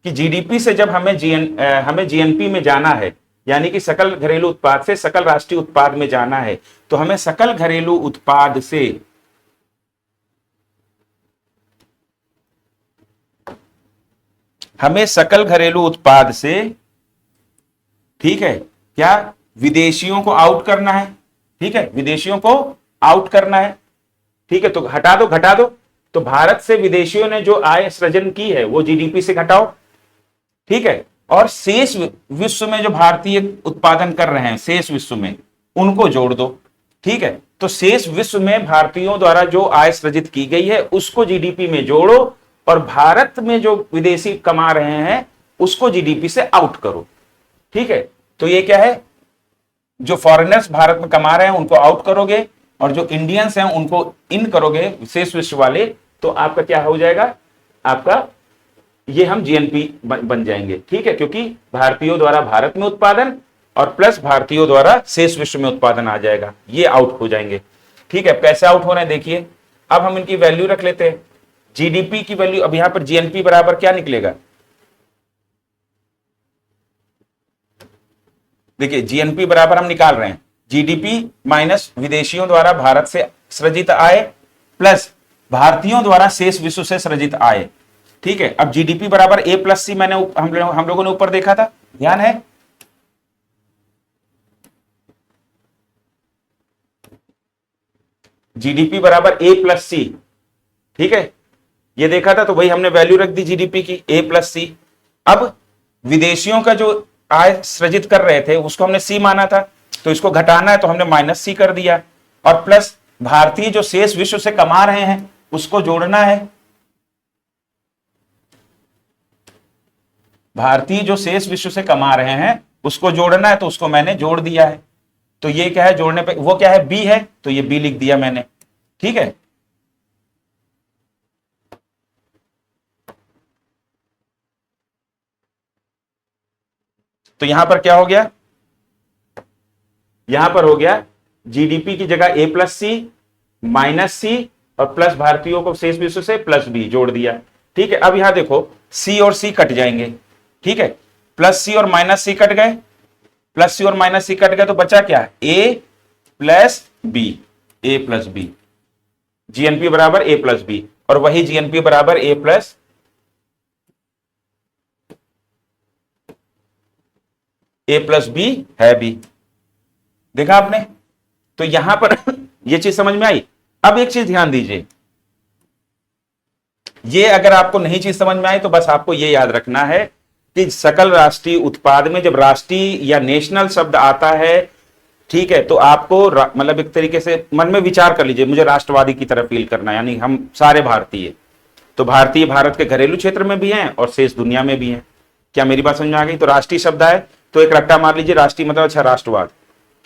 कि जीडीपी से जब हमें जीएनपी में जाना है, यानी कि सकल घरेलू उत्पाद से सकल राष्ट्रीय उत्पाद में जाना है, तो हमें सकल घरेलू उत्पाद से ठीक है, क्या विदेशियों को आउट करना है। ठीक है, विदेशियों को आउट करना है। ठीक है, तो हटा दो घटा दो, तो भारत से विदेशियों ने जो आय सृजन की है वो जीडीपी से घटाओ। ठीक है, और शेष विश्व में जो भारतीय उत्पादन कर रहे हैं, शेष विश्व में उनको जोड़ दो। ठीक है, तो शेष विश्व में भारतीयों द्वारा जो आय सृजित की गई है उसको जीडीपी में जोड़ो, और भारत में जो विदेशी कमा रहे हैं उसको जीडीपी से आउट करो। ठीक है, तो ये क्या है, जो फॉरेनर्स भारत में कमा रहे हैं उनको आउट करोगे और जो इंडियंस हैं उनको इन करोगे, शेष विश्व वाले, तो आपका क्या हो जाएगा, आपका ये हम जीएनपी बन जाएंगे। ठीक है, क्योंकि भारतीयों द्वारा भारत में उत्पादन और प्लस भारतीयों द्वारा शेष विश्व में उत्पादन आ जाएगा, ये आउट हो जाएंगे। ठीक है, कैसे आउट हो रहे हैं देखिए। अब हम इनकी वैल्यू रख लेते हैं, जीडीपी की वैल्यू। अब यहां पर जीएनपी बराबर क्या निकलेगा, देखिए जीएनपी बराबर हम निकाल रहे हैं जीडीपी माइनस विदेशियों द्वारा भारत से सृजित आय प्लस भारतीयों द्वारा शेष विश्व से सृजित आय। ठीक है, अब जीडीपी बराबर A+C मैंने हम लोगों ने ऊपर देखा था, ध्यान है। जीडीपी बराबर A+C। ठीक है, ये देखा था, तो वही हमने वैल्यू रख दी जीडीपी की A+C। अब विदेशियों का जो आय सृजित कर रहे थे उसको हमने C माना था, तो इसको घटाना है तो हमने -C कर दिया, और प्लस भारतीय जो शेष विश्व से कमा रहे हैं उसको जोड़ना है, भारतीय जो शेष विश्व से कमा रहे हैं उसको जोड़ना है, तो उसको मैंने जोड़ दिया है। तो ये क्या है, जोड़ने पे वो क्या है, B है, तो ये B लिख दिया मैंने। ठीक है, तो यहां पर क्या हो गया, यहां पर हो गया जीडीपी की जगह A+C -C और प्लस भारतीयों को शेष विश्व से +B जोड़ दिया। ठीक है, अब यहां देखो C और C कट जाएंगे। ठीक है, +C और -C कट गए, +C और -C कट गए, तो बचा क्या, A+B, A+B, जीएनपी बराबर A+B, और वही जीएनपी बराबर A+B है भी, देखा आपने। तो यहां पर ये चीज समझ में आई। अब एक चीज ध्यान दीजिए, ये अगर आपको नहीं चीज समझ में आई तो बस आपको ये याद रखना है कि सकल राष्ट्रीय उत्पाद में जब राष्ट्रीय या नेशनल शब्द आता है, ठीक है, तो आपको मतलब एक तरीके से मन में विचार कर लीजिए, मुझे राष्ट्रवादी की तरफ फील करना है, यानी हम सारे भारतीय, तो भारतीय भारत के घरेलू क्षेत्र में भी हैं और शेष दुनिया में भी हैं। क्या मेरी बात समझ में आ गई? तो राष्ट्रीय शब्द आए तो एक रट्टा मार लीजिए, राष्ट्रीय मतलब अच्छा राष्ट्रवाद,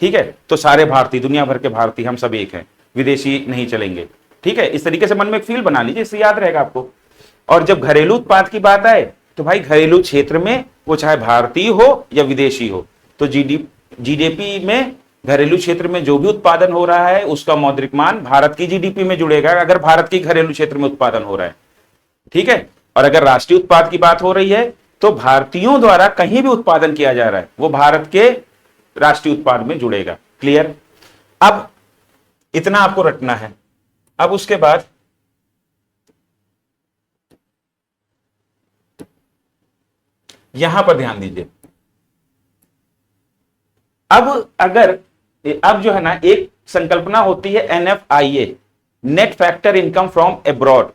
ठीक है, तो सारे भारतीय, दुनिया भर के भारतीय, हम सब एक हैं, विदेशी नहीं चलेंगे, ठीक है, इस तरीके से मन में एक फील बना लीजिए, इससे याद रहेगा आपको। और जब घरेलू उत्पाद की बात आए तो भाई घरेलू क्षेत्र में वो चाहे भारतीय हो या विदेशी हो, तो जीडीपी में घरेलू क्षेत्र में जो भी उत्पादन हो रहा है उसका मौद्रिक मान भारत की जीडीपी में जुड़ेगा, अगर भारत की घरेलू क्षेत्र में उत्पादन हो रहा है, ठीक है। और अगर राष्ट्रीय उत्पाद की बात हो रही है तो भारतीयों द्वारा कहीं भी उत्पादन किया जा रहा है वो भारत के राष्ट्रीय उत्पाद में जुड़ेगा। क्लियर? अब इतना आपको रटना है। अब उसके बाद यहां पर ध्यान दीजिए। अब जो है ना, एक संकल्पना होती है NFIA, net factor income from abroad,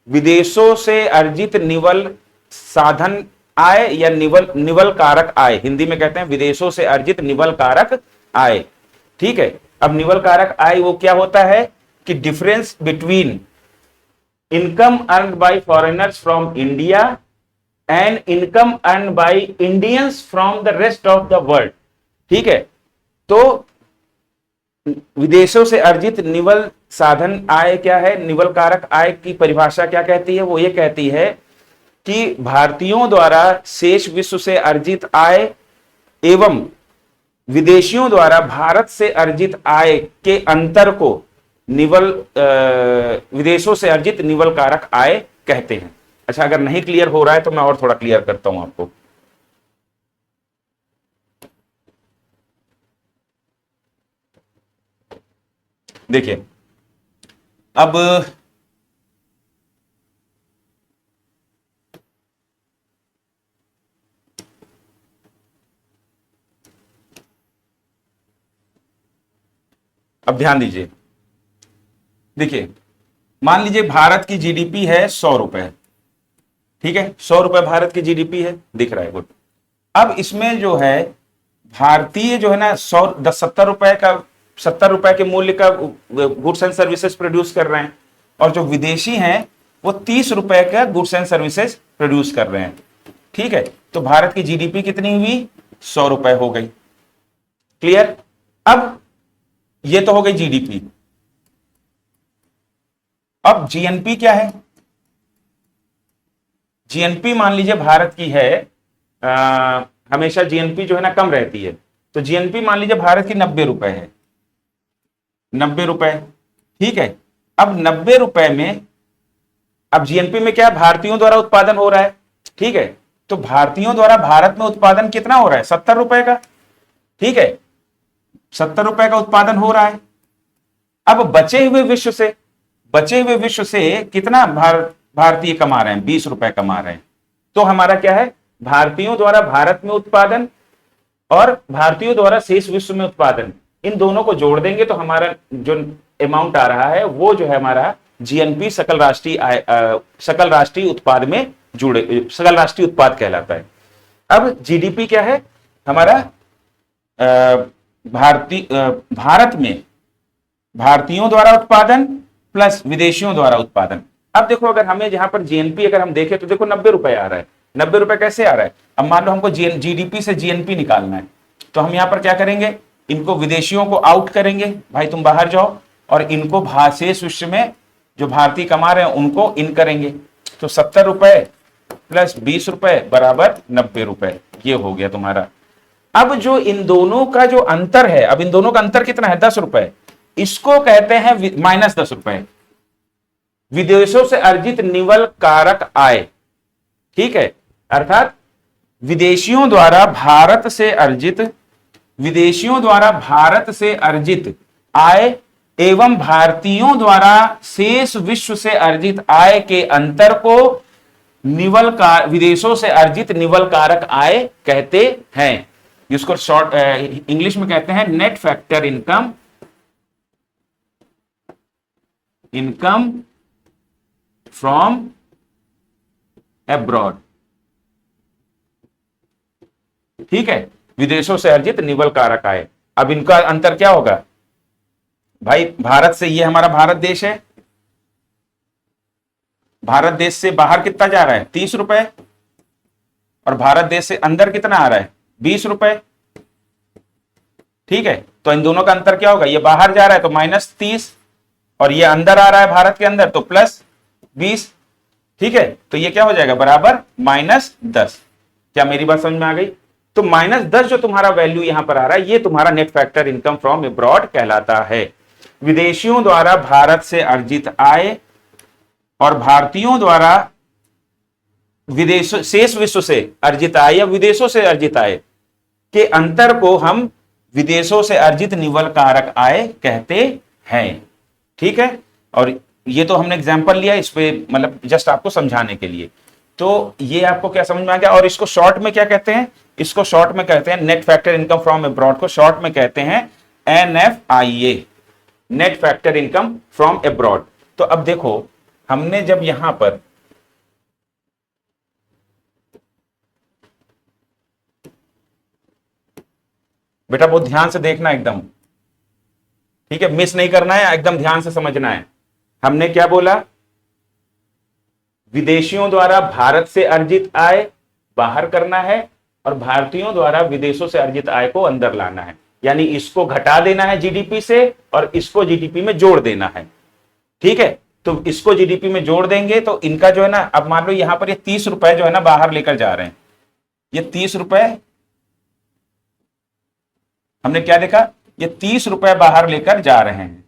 विदेशों से अर्जित निवल साधन आय या निवल कारक आय, हिंदी में कहते हैं विदेशों से अर्जित निवल कारक आय, ठीक है। अब निवल कारक आय वो क्या होता है कि difference between income earn by foreigners from India and income earn by Indians from the rest of the world, ठीक है। तो विदेशों से अर्जित निवल साधन आय क्या है, निवल कारक आय की परिभाषा क्या कहती है? वो ये कहती है कि भारतीयों द्वारा शेष विश्व से अर्जित आय एवं विदेशियों द्वारा भारत से अर्जित आय के अंतर को विदेशों से अर्जित निवल कारक आय कहते हैं। अच्छा, अगर नहीं क्लियर हो रहा है तो मैं और थोड़ा क्लियर करता हूं आपको। देखिए, अब ध्यान दीजिए। देखिए, मान लीजिए भारत की जीडीपी है 100 रुपए, ठीक है, 100 रुपए भारत की जीडीपी है, दिख रहा है, गुड। अब इसमें जो है भारतीय जो है ना 70 रुपए के मूल्य का गुड्स एंड सर्विसेज प्रोड्यूस कर रहे हैं, और जो विदेशी हैं वो 30 रुपए का गुड्स एंड सर्विसेज प्रोड्यूस कर रहे हैं, ठीक है। तो भारत की जीडीपी कितनी हुई? 100 रुपए हो गई। क्लियर? अब ये तो हो गई जीडीपी। अब जीएनपी क्या है? जीएनपी मान लीजिए भारत की है, हमेशा जीएनपी जो है ना कम रहती है, तो जीएनपी मान लीजिए भारत की 90 रुपए है, 90 रुपए, ठीक है। अब 90 रुपए में, अब जीएनपी में क्या है, भारतीयों द्वारा उत्पादन हो रहा है, ठीक है, तो भारतीयों द्वारा भारत में उत्पादन कितना हो रहा है? 70 रुपए का, ठीक है, 70 रुपए का उत्पादन हो रहा है। अब बचे हुए विश्व से कितना भारतीय कमा रहे हैं? 20 रुपए कमा रहे हैं। तो हमारा क्या है, भारतीयों द्वारा भारत में उत्पादन और भारतीयों द्वारा शेष विश्व में उत्पादन, इन दोनों को जोड़ देंगे तो हमारा जो अमाउंट आ रहा है वो जो है हमारा जीएनपी सकल राष्ट्रीय उत्पाद में जुड़े, सकल राष्ट्रीय उत्पाद कहलाता है। अब जीडीपी क्या है हमारा? भारत में भारतीयों द्वारा उत्पादन प्लस विदेशियों द्वारा उत्पादन। अब देखो, अगर हमें जहां पर जीएनपी अगर हम देखें तो देखो 90 रुपए आ रहा है। 90 रुपए कैसे आ रहा है? अब मान लो हमको जीडीपी से जीएनपी निकालना है, तो हम यहां पर क्या करेंगे, इनको विदेशियों को आउट करेंगे, भाई तुम बाहर जाओ, और इनको शेष विश्व में जो भारतीय कमा रहे हैं उनको इन करेंगे। तो 70 रुपए प्लस 20 रुपए बराबर 90 रुपए, ये हो गया तुम्हारा। अब जो इन दोनों का जो अंतर है, अब इन दोनों का अंतर कितना है? 10 रुपए, इसको कहते हैं -10 रुपए, विदेशों से अर्जित निवल कारक आय, ठीक है। अर्थात विदेशियों द्वारा भारत से अर्जित आय एवं भारतीयों द्वारा शेष विश्व से अर्जित आय के अंतर को विदेशों से अर्जित निवल कारक आय कहते हैं, जिसको शॉर्ट इंग्लिश में कहते हैं net factor income from abroad. ठीक है, विदेशों से अर्जित निवल कारक आय। अब इनका अंतर क्या होगा भाई, भारत से, ये हमारा भारत देश है, भारत देश से बाहर कितना जा रहा है 30 रुपए, और भारत देश से अंदर कितना आ रहा है 20 रुपए। ठीक है, तो इन दोनों का अंतर क्या होगा, ये बाहर जा रहा है तो -30, और ये अंदर आ रहा है भारत के अंदर तो +20। ठीक है, तो ये क्या हो जाएगा बराबर -10। क्या मेरी बात समझ में आ गई? तो -10 जो तुम्हारा वैल्यू यहां पर आ रहा है, ये तुम्हारा net factor income from abroad कहलाता है। विदेशियों द्वारा भारत से अर्जित आय और भारतीयों द्वारा विदेश शेष विश्व से अर्जित आय या विदेशों से अर्जित आय के अंतर को हम विदेशों से अर्जित निवल कारक आय कहते हैं। ठीक है, और ये तो हमने एग्जांपल लिया इस पे, मतलब जस्ट आपको समझाने के लिए। तो ये आपको क्या समझ में आ गया? और इसको शॉर्ट में क्या कहते हैं? इसको शॉर्ट में कहते हैं net factor income from abroad, को शॉर्ट में कहते हैं NFIA, net factor income from abroad. तो अब देखो, हमने जब यहां पर बेटा बहुत ध्यान से देखना एकदम, ठीक है, मिस नहीं करना है, एकदम ध्यान से समझना है। हमने क्या बोला? विदेशियों द्वारा भारत से अर्जित आय बाहर करना है और भारतीयों द्वारा विदेशों से अर्जित आय को अंदर लाना है, यानी इसको घटा देना है जीडीपी से और इसको जीडीपी में जोड़ देना है। ठीक है, तो इसको जीडीपी में जोड़ देंगे तो इनका जो है ना, अब मान लो यहां पर ये 30 रुपए जो है ना बाहर लेकर जा रहे हैं, ये 30 रुपए हमने क्या देखा, ये 30 रुपए बाहर लेकर जा रहे हैं।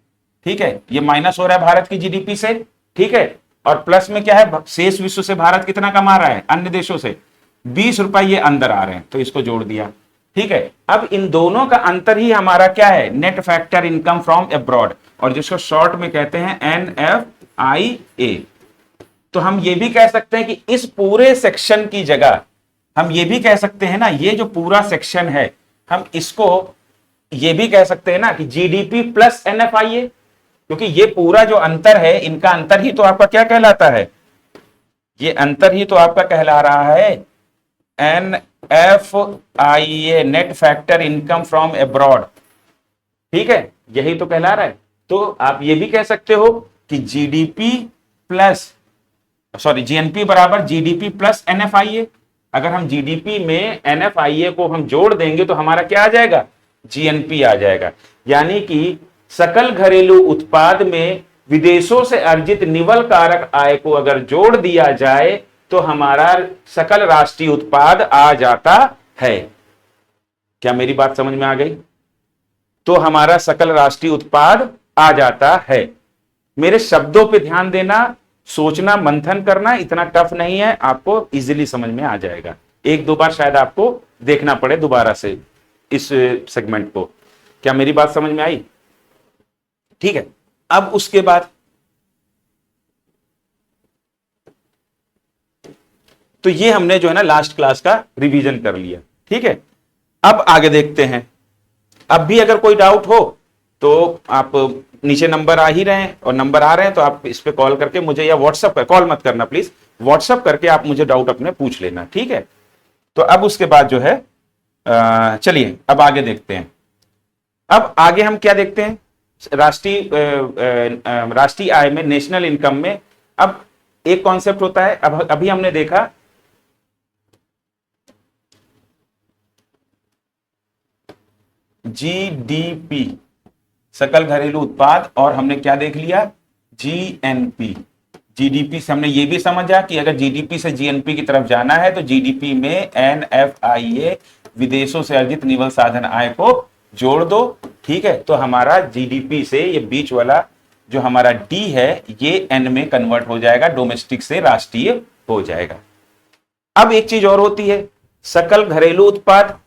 ठीक है, ये माइनस हो रहा है भारत की जीडीपी से। ठीक है, और प्लस में क्या है, शेष विश्व से भारत कितना कमा रहा है, अन्य देशों से 20 रुपए ये अंदर आ रहे हैं, तो इसको जोड़ दिया। ठीक है, अब इन दोनों का अंतर ही हमारा क्या है, net factor income from abroad, और जिसको शॉर्ट में कहते हैं NFIA। तो हम ये भी कह सकते हैं कि इस पूरे सेक्शन की जगह हम ये भी कह सकते हैं ना, ये जो पूरा सेक्शन है हम इसको ये भी कह सकते हैं ना कि जीडीपी प्लस NFIA, क्योंकि ये पूरा जो अंतर है, इनका अंतर ही तो आपका क्या कहलाता है, ये अंतर ही तो आपका कहला रहा है NFIA, net factor income from abroad. ठीक है, यही तो कहला रहा है। तो आप ये भी कह सकते हो कि जीडीपी प्लस GNP बराबर जीडीपी प्लस NFIA। अगर हम जीडीपी में NFIA को हम जोड़ देंगे तो हमारा क्या आ जाएगा, GNP आ जाएगा। यानी कि सकल घरेलू उत्पाद में विदेशों से अर्जित निवल कारक आय को अगर जोड़ दिया जाए तो हमारा सकल राष्ट्रीय उत्पाद आ जाता है। क्या मेरी बात समझ में आ गई? तो हमारा सकल राष्ट्रीय उत्पाद आ जाता है। मेरे शब्दों पे ध्यान देना, सोचना, मंथन करना इतना टफ नहीं है, आपको इजीली समझ में आ जाएगा। एक दो बार शायद आपको देखना पड़े दोबारा से इस सेगमेंट को। क्या मेरी बात समझ में आई? ठीक है, अब उसके बाद तो ये हमने जो है ना लास्ट क्लास का रिवीजन कर लिया। ठीक है, अब आगे देखते हैं। अब भी अगर कोई डाउट हो तो आप, नीचे नंबर आ ही रहे हैं और नंबर आ रहे हैं तो आप इस पे कॉल करके मुझे, या व्हाट्सएप कर, कॉल मत करना प्लीज, व्हाट्सएप करके आप मुझे डाउट अपने पूछ लेना। ठीक है, तो अब उसके बाद जो है चलिए अब आगे देखते हैं। अब आगे हम क्या देखते हैं, राष्ट्रीय आय में, नेशनल इनकम में अब एक कॉन्सेप्ट होता है। अब अभी हमने देखा जीडीपी, सकल घरेलू उत्पाद, और हमने क्या देख लिया, जीएनपी। जीडीपी से हमने ये भी समझा कि अगर जीडीपी से जीएनपी की तरफ जाना है तो जीडीपी में NFIA, विदेशों से अर्जित निवल साधन आय को जोड़ दो। ठीक है, तो हमारा जीडीपी से ये बीच वाला जो हमारा डी है ये एन में कन्वर्ट हो जाएगा, डोमेस्टिक से राष्ट्रीय हो जाएगा। अब एक चीज और होती है, सकल घरेलू उत्पाद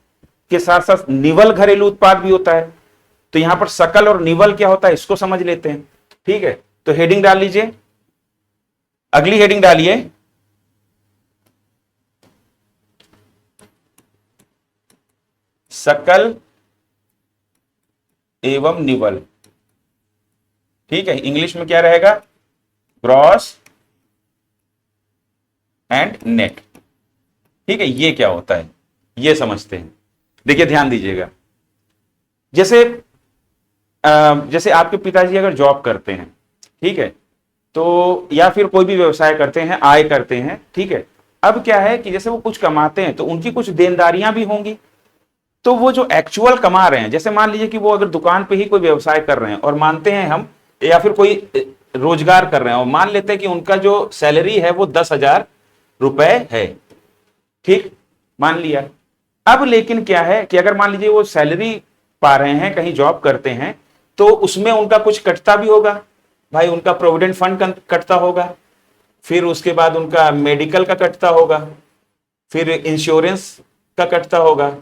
के साथ साथ निवल घरेलू उत्पाद भी होता है। तो यहां पर सकल और निवल क्या होता है इसको समझ लेते हैं। ठीक है, तो हेडिंग डाल लीजिए, अगली हेडिंग डालिए, सकल एवं निवल। ठीक है, इंग्लिश में क्या रहेगा, ग्रॉस एंड नेट। ठीक है, ये क्या होता है, ये समझते हैं। देखिए ध्यान दीजिएगा, जैसे आपके पिताजी अगर जॉब करते हैं, ठीक है, तो या फिर कोई भी व्यवसाय करते हैं, आय करते हैं, ठीक है। अब क्या है कि जैसे वो कुछ कमाते हैं तो उनकी कुछ देनदारियां भी होंगी, तो वो जो एक्चुअल कमा रहे हैं, जैसे मान लीजिए कि वो अगर दुकान पे ही कोई व्यवसाय कर रहे हैं और मानते हैं हम, या फिर कोई रोजगार कर रहे हैं और मान लेते हैं कि उनका जो सैलरी है वो 10,000 रुपए है, ठीक, मान लिया। अब लेकिन क्या है कि अगर मान लीजिए वो सैलरी पा रहे हैं, कहीं जॉब करते हैं, तो उसमें उनका कुछ कटता भी होगा भाई, उनका प्रोविडेंट फंड कटता होगा, फिर उसके बाद उनका मेडिकल का कटता होगा, फिर इंश्योरेंस का कटता होगा,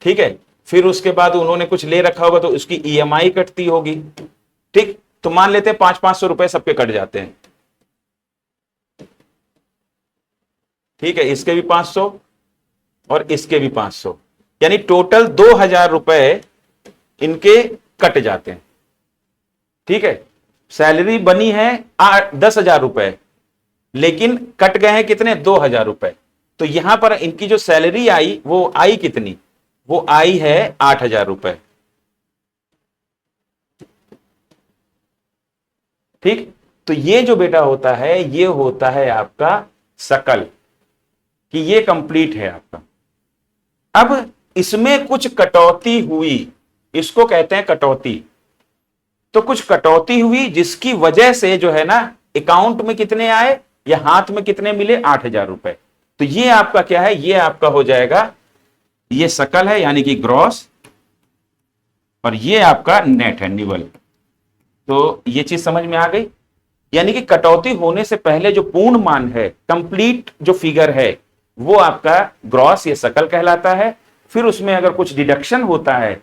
ठीक है, फिर उसके बाद उन्होंने कुछ ले रखा होगा तो उसकी ईएमआई कटती होगी, ठीक। तो मान लेते हैं 500-500 रुपए सबके कट जाते हैं, ठीक है, इसके भी 500 और इसके भी 500, यानी टोटल 2,000 रुपए इनके कट जाते हैं, ठीक है। सैलरी बनी है 10,000 रुपए, लेकिन कट गए हैं कितने, 2,000 रुपए। तो यहां पर इनकी जो सैलरी आई वो आई कितनी, वो आई है 8,000 रुपए, ठीक। तो ये जो बेटा होता है ये होता है आपका सकल, कि ये कंप्लीट है आपका। अब इसमें कुछ कटौती हुई, इसको कहते हैं कटौती। तो कुछ कटौती हुई जिसकी वजह से जो है ना अकाउंट में कितने आए या हाथ में कितने मिले, 8,000 रुपए। तो ये आपका क्या है, ये आपका हो जाएगा, ये सकल है यानी कि ग्रॉस, और ये आपका नेट है, निवल। तो ये चीज समझ में आ गई, यानी कि कटौती होने से पहले जो पूर्ण मान है, कंप्लीट जो फिगर है, वो आपका ग्रॉस या सकल कहलाता है। फिर उसमें अगर कुछ डिडक्शन होता है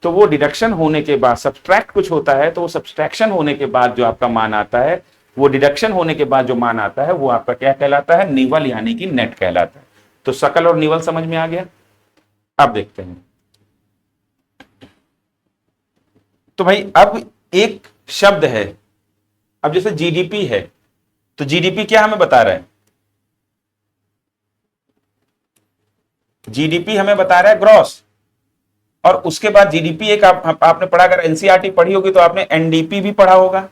तो वो डिडक्शन होने के बाद, सब्सट्रैक्ट कुछ होता है तो वो सब्सट्रैक्शन होने के बाद जो आपका मान आता है, वो डिडक्शन होने के बाद जो मान आता है वो आपका क्या कहलाता है, निवल यानी कि नेट कहलाता है। तो सकल और निवल समझ में आ गया। अब देखते हैं, तो भाई अब एक शब्द है, अब जैसे जीडीपी है, तो जीडीपी क्या हमें बता रहा है, जीडीपी हमें बता रहा है ग्रॉस, और उसके बाद जीडीपी एक आपने पढ़ा, अगर एनसीईआरटी पढ़ी होगी तो आपने एनडीपी भी पढ़ा होगा,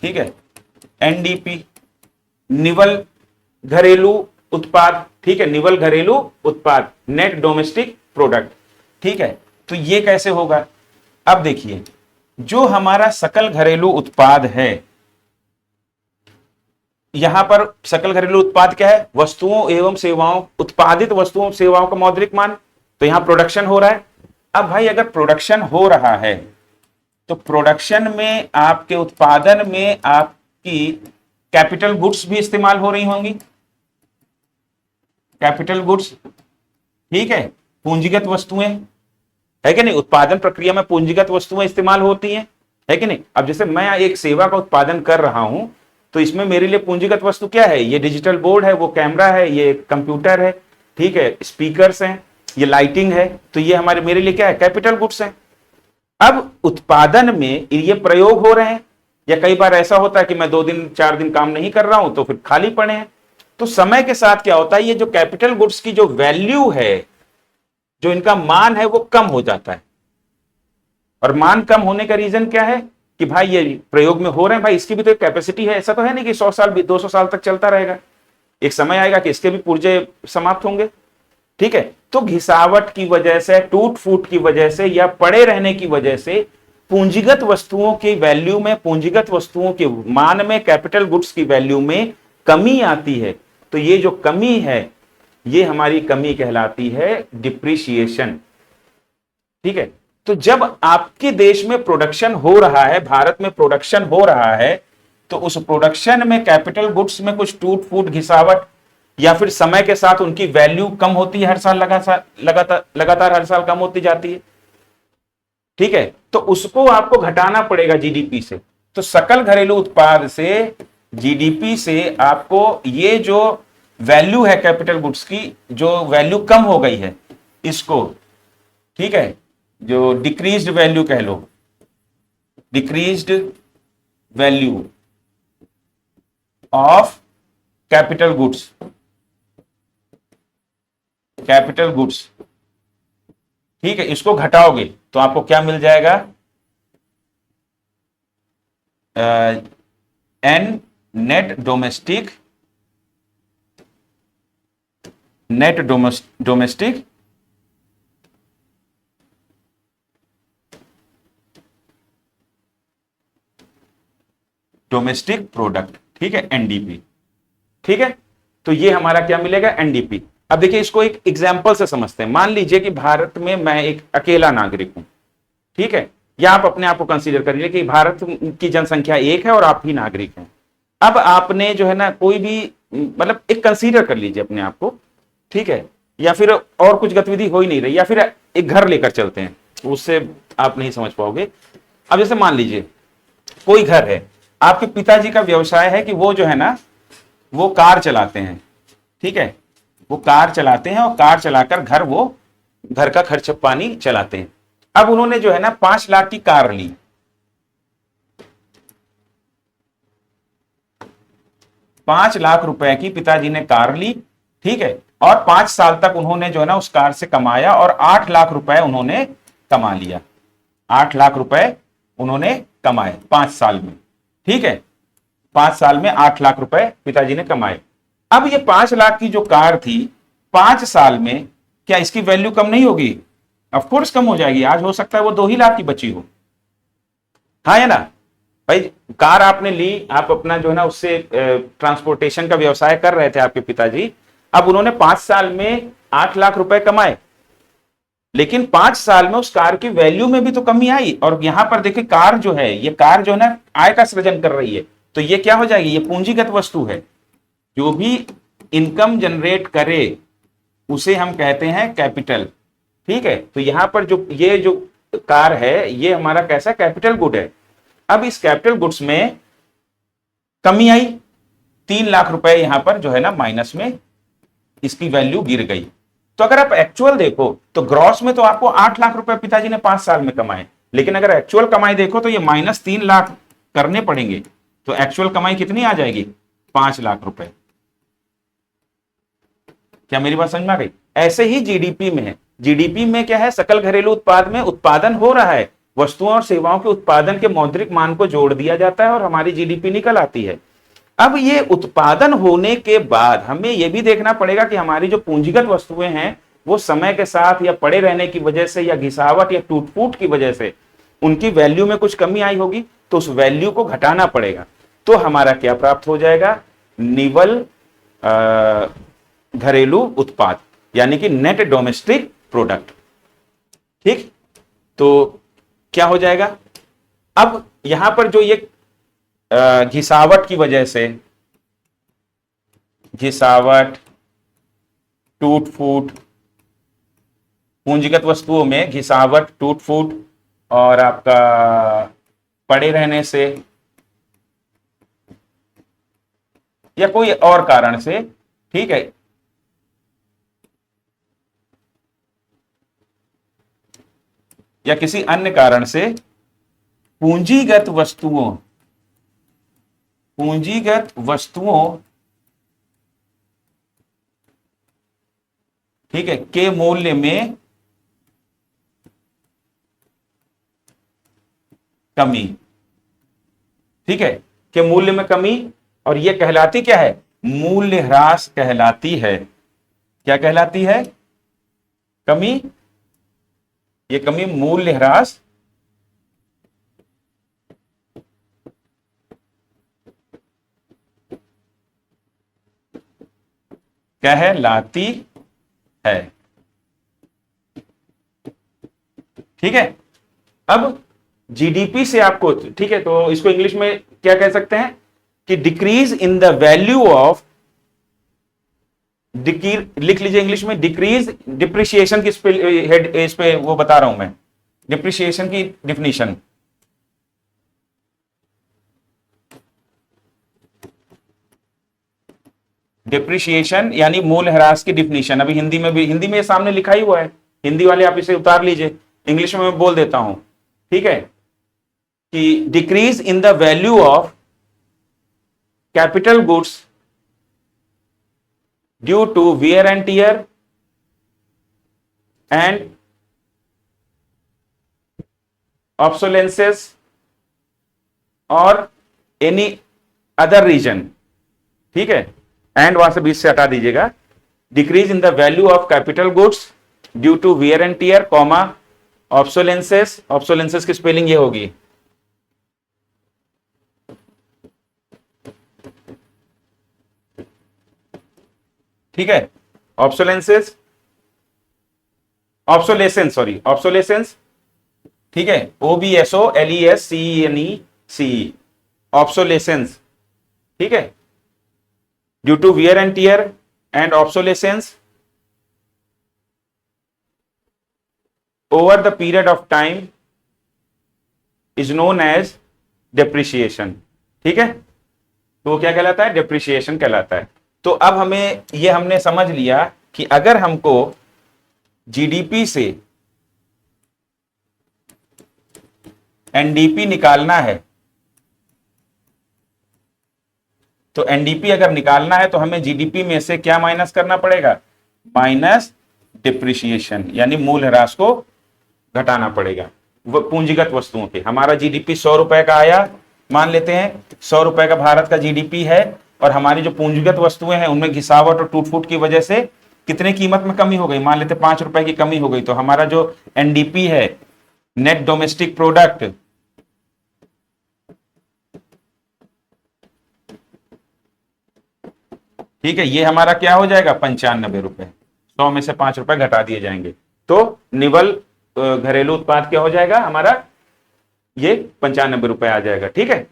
ठीक है, एनडीपी निवल घरेलू उत्पाद, ठीक है, निवल घरेलू उत्पाद, नेट डोमेस्टिक प्रोडक्ट, ठीक है। तो ये कैसे होगा, अब देखिए, जो हमारा सकल घरेलू उत्पाद है, यहां पर सकल घरेलू उत्पाद क्या है, वस्तुओं एवं सेवाओं, उत्पादित वस्तुओं सेवाओं का मौद्रिक मान। तो यहां प्रोडक्शन हो रहा है। अब भाई अगर प्रोडक्शन हो रहा है तो प्रोडक्शन में, आपके उत्पादन में आपकी कैपिटल गुड्स भी इस्तेमाल हो रही होंगी, कैपिटल गुड्स, ठीक है, पूंजीगत वस्तुएं, है कि नहीं, उत्पादन प्रक्रिया में पूंजीगत वस्तुएं इस्तेमाल होती हैं, है कि नहीं। अब जैसे मैं एक सेवा का उत्पादन कर रहा हूं तो इसमें मेरे लिए पूंजीगत वस्तु क्या है, ये डिजिटल बोर्ड है, वो कैमरा है, ये कंप्यूटर है, ठीक है, स्पीकर्स हैं, ये लाइटिंग है, तो ये हमारे मेरे लिए क्या है, कैपिटल गुड्स हैं। अब उत्पादन में ये प्रयोग हो रहे हैं, या कई बार ऐसा होता है कि मैं 2 दिन 4 दिन काम नहीं कर रहा हूं तो फिर खाली पड़े हैं। तो समय के साथ क्या होता है, ये जो कैपिटल गुड्स की जो वैल्यू है, जो इनका मान है, वो कम हो जाता है। और मान कम होने का रीजन क्या है कि भाई ये प्रयोग में हो रहे हैं, भाई इसकी भी तो एक कैपेसिटी है, ऐसा तो है नहीं कि 100 साल 200 साल तक चलता रहेगा, एक समय आएगा कि इसके भी पुर्जे समाप्त होंगे, ठीक है। तो घिसावट की वजह से, टूट फूट की वजह से, या पड़े रहने की वजह से पूंजीगत वस्तुओं की वैल्यू में, पूंजीगत वस्तुओं के मान में, कैपिटल गुड्स की वैल्यू में कमी आती है। तो ये जो कमी है, ये हमारी कमी कहलाती है डिप्रिसिएशन, ठीक है। तो जब आपके देश में प्रोडक्शन हो रहा है, भारत में प्रोडक्शन हो रहा है, तो उस प्रोडक्शन में कैपिटल गुड्स में कुछ टूट फूट, घिसावट, या फिर समय के साथ उनकी वैल्यू कम होती है, हर साल लगातार हर साल कम होती जाती है, ठीक है। तो उसको आपको घटाना पड़ेगा जीडीपी से। तो सकल घरेलू उत्पाद से, जीडीपी से आपको ये जो वैल्यू है कैपिटल गुड्स की, जो वैल्यू कम हो गई है, इसको, ठीक है, जो डिक्रीज्ड वैल्यू कह लो, decreased value of capital goods, capital goods, ठीक है, इसको घटाओगे तो आपको क्या मिल जाएगा, an net domestic, net domestic domestic product, ठीक है, एनडीपी, ठीक है। तो ये हमारा क्या मिलेगा, एनडीपी। अब देखिए इसको एक एग्जांपल से समझते हैं। मान लीजिए कि भारत में मैं एक अकेला नागरिक हूं, ठीक है, या आप अपने आप को कंसीडर करिए कि भारत की जनसंख्या 1 है और आप ही नागरिक हैं। अब आपने जो है ना कोई भी मतलब एक कंसीडर कर लीजिए अपने आप को, ठीक है, या फिर और कुछ गतिविधि हो ही नहीं रही, या फिर एक घर लेकर चलते हैं, उससे आप नहीं समझ पाओगे। अब जैसे मान लीजिए कोई घर है, आपके पिताजी का व्यवसाय है कि वो जो है ना वो कार चलाते हैं, ठीक है, वो कार चलाते हैं और कार चलाकर घर का खर्च पानी चलाते हैं। अब उन्होंने जो है ना 5 लाख की कार ली, 5 लाख रुपए की पिताजी ने कार ली, ठीक है, और 5 साल तक उन्होंने जो है ना उस कार से कमाया और 8 लाख रुपए उन्होंने कमा लिया, 8 लाख रुपए उन्होंने कमाए 5 साल में, ठीक है, 5 साल में 8 लाख रुपए पिताजी ने कमाए। अब ये 5 लाख की जो कार थी 5 साल में क्या इसकी वैल्यू कम नहीं होगी? ऑफ कोर्स कम हो जाएगी। आज हो सकता है वो 2 ही लाख की बची हो, हाँ या ना भाई। कार आपने ली, आप अपना जो है ना उससे ट्रांसपोर्टेशन का व्यवसाय कर रहे थे आपके पिताजी। अब उन्होंने 5 साल में 8 लाख रुपए कमाए, लेकिन 5 साल में उस कार की वैल्यू में भी तो कमी आई। और यहां पर देखिए कार जो है, ये कार जो है ना आय का सृजन कर रही है, तो ये क्या हो जाएगी, ये पूंजीगत वस्तु है। जो भी इनकम जनरेट करे उसे हम कहते हैं कैपिटल, ठीक है। तो यहां पर जो ये जो कार है ये हमारा कैसा कैपिटल गुड है। अब इस कैपिटल गुड्स में कमी आई, 3 लाख रुपए यहां पर जो है ना माइनस में इसकी वैल्यू गिर गई। तो अगर आप एक्चुअल देखो तो ग्रॉस में तो आपको 8 लाख रुपए पिताजी ने 5 साल में कमाए, लेकिन अगर एक्चुअल कमाई देखो तो ये -3 लाख करने पड़ेंगे। तो एक्चुअल कमाई कितनी आ जाएगी, 5 लाख रुपए। क्या मेरी बात समझ में आ गई? ऐसे ही जीडीपी में है। जीडीपी में क्या है, सकल घरेलू उत्पाद में उत्पादन हो रहा है, वस्तुओं और सेवाओं के उत्पादन के मौद्रिक मान को जोड़ दिया जाता है और हमारी जीडीपी निकल आती है। अब ये उत्पादन होने के बाद हमें यह भी देखना पड़ेगा कि हमारी जो पूंजीगत वस्तुएं हैं वो समय के साथ या पड़े रहने की वजह से या घिसावट या टूट फूट की वजह से उनकी वैल्यू में कुछ कमी आई होगी, तो उस वैल्यू को घटाना पड़ेगा। तो हमारा क्या प्राप्त हो जाएगा, निवल घरेलू उत्पाद, यानी कि नेट डोमेस्टिक प्रोडक्ट, ठीक। तो क्या हो जाएगा, अब यहां पर जो ये घिसावट की वजह से, घिसावट, टूट फूट, पूंजीगत वस्तुओं में घिसावट, टूट फूट और आपका पड़े रहने से या कोई और कारण से, ठीक है, या किसी अन्य कारण से पूंजीगत वस्तुओं ठीक है के मूल्य में कमी, ठीक है, के मूल्य में कमी। और यह कहलाती क्या है, मूल्य ह्रास कहलाती है। क्या कहलाती है, कमी, ये कमी मूल्य ह्रास कहलाती है, ठीक है। अब जीडीपी से आपको, ठीक है, तो इसको इंग्लिश में क्या कह सकते हैं कि decrease in the value of, लिख लीजिए इंग्लिश में, डिक्रीज, डिप्रिसिएशन की इस पे वो बता रहा हूं मैं, डिप्रिसिएशन की डिफिनीशन, डिप्रिसिएशन यानी मूल्यह्रास की डिफिनीशन। अभी हिंदी में भी, हिंदी में सामने लिखा ही हुआ है, हिंदी वाले आप इसे उतार लीजिए, इंग्लिश में मैं बोल देता हूं, ठीक है, कि decrease in the value of capital goods due to wear and tear and obsolescence और एनी अदर रीजन, ठीक है, एंड वहां से बीच से हटा दीजिएगा, decrease in the value of capital goods due to wear and tear comma obsolescence, obsolescence की स्पेलिंग ये होगी ठीक है, ऑब्सोलेंसेस, ऑब्सोलेसेंस, सॉरी ऑब्सोलेसेंस, ठीक है, OBSOLESCENE, ऑब्सोलेसेंस, ठीक है, due to wear and tear and obsolescence over the period of time is known as depreciation, ठीक है, तो क्या कहलाता है, डेप्रिसिएशन कहलाता है। तो अब हमें ये हमने समझ लिया कि अगर हमको जीडीपी से एनडीपी निकालना है, तो एनडीपी अगर निकालना है तो हमें जीडीपी में से क्या माइनस करना पड़ेगा, माइनस डिप्रिसिएशन, यानी मूल ह्रास को घटाना पड़ेगा वो पूंजीगत वस्तुओं पे। हमारा जीडीपी 100 रुपए का आया, मान लेते हैं 100 रुपए का भारत का जीडीपी है, और हमारी जो पूंजीगत वस्तुएं हैं उनमें घिसावट और टूट फूट की वजह से कितने कीमत में कमी हो गई, मान लेते 5 रुपए की कमी हो गई, तो हमारा जो एनडीपी है, नेट डोमेस्टिक प्रोडक्ट, ठीक है, ये हमारा क्या हो जाएगा, 95 रुपए, 100 में से 5 रुपए घटा दिए जाएंगे, तो निवल घरेलू उत्पाद क्या हो जाएगा हमारा, ये 95 रुपए आ जाएगा, ठीक है।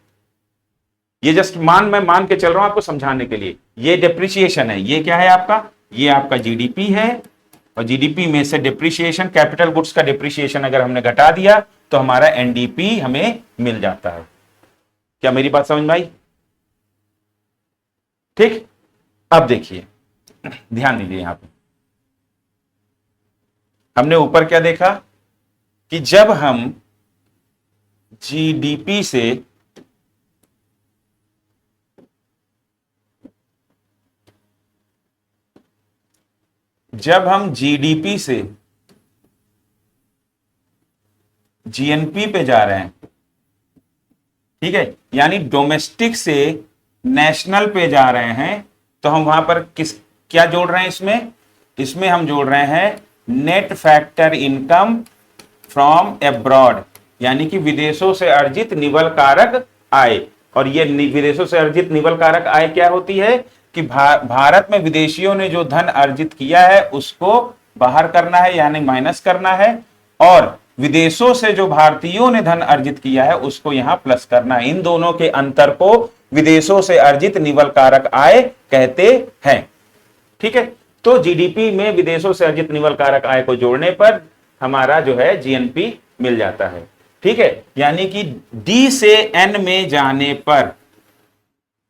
ये जस्ट मैं मान के चल रहा हूं आपको समझाने के लिए, ये डिप्रिसिएशन है, ये क्या है आपका, ये आपका जीडीपी है, और जीडीपी में से डिप्रिसिएशन, कैपिटल गुड्स का डिप्रिसिएशन अगर हमने घटा दिया तो हमारा एनडीपी हमें मिल जाता है। क्या मेरी बात समझ में आई, ठीक। अब देखिए, ध्यान दीजिए, यहां पे हमने ऊपर क्या देखा कि जब हम जीडीपी से जीडीपी से जीएनपी पे जा रहे हैं, ठीक है, यानी डोमेस्टिक से नेशनल पे जा रहे हैं, तो हम वहां पर क्या जोड़ रहे हैं, इसमें हम जोड़ रहे हैं net factor income from abroad, यानी कि विदेशों से अर्जित निवल कारक आय। और ये विदेशों से अर्जित निवल कारक आय क्या होती है कि भारत में विदेशियों ने जो धन अर्जित किया है उसको बाहर करना है, यानी माइनस करना है, और विदेशों से जो भारतीयों ने धन अर्जित किया है उसको यहां प्लस करना है। इन दोनों के अंतर को विदेशों से अर्जित निवल कारक आय कहते हैं, ठीक है। तो जीडीपी में विदेशों से अर्जित निवल कारक आय को जोड़ने पर हमारा जो है जीएनपी मिल जाता है, ठीक है। यानी कि डी से एन में जाने पर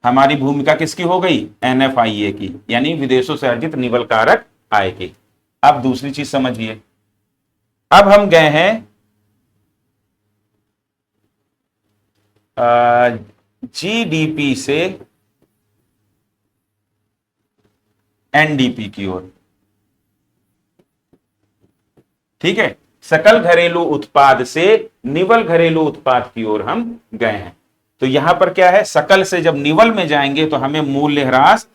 हमारी भूमिका किसकी हो गई, एनएफआईए की, यानी विदेशों से अर्जित निवल कारक आय की। अब दूसरी चीज समझिए, अब हम गए हैं जीडीपी से एनडीपी की ओर, ठीक है, सकल घरेलू उत्पाद से निवल घरेलू उत्पाद की ओर हम गए हैं। तो यहां पर क्या है, सकल से जब निवल में जाएंगे तो हमें मूल्य ह्रास,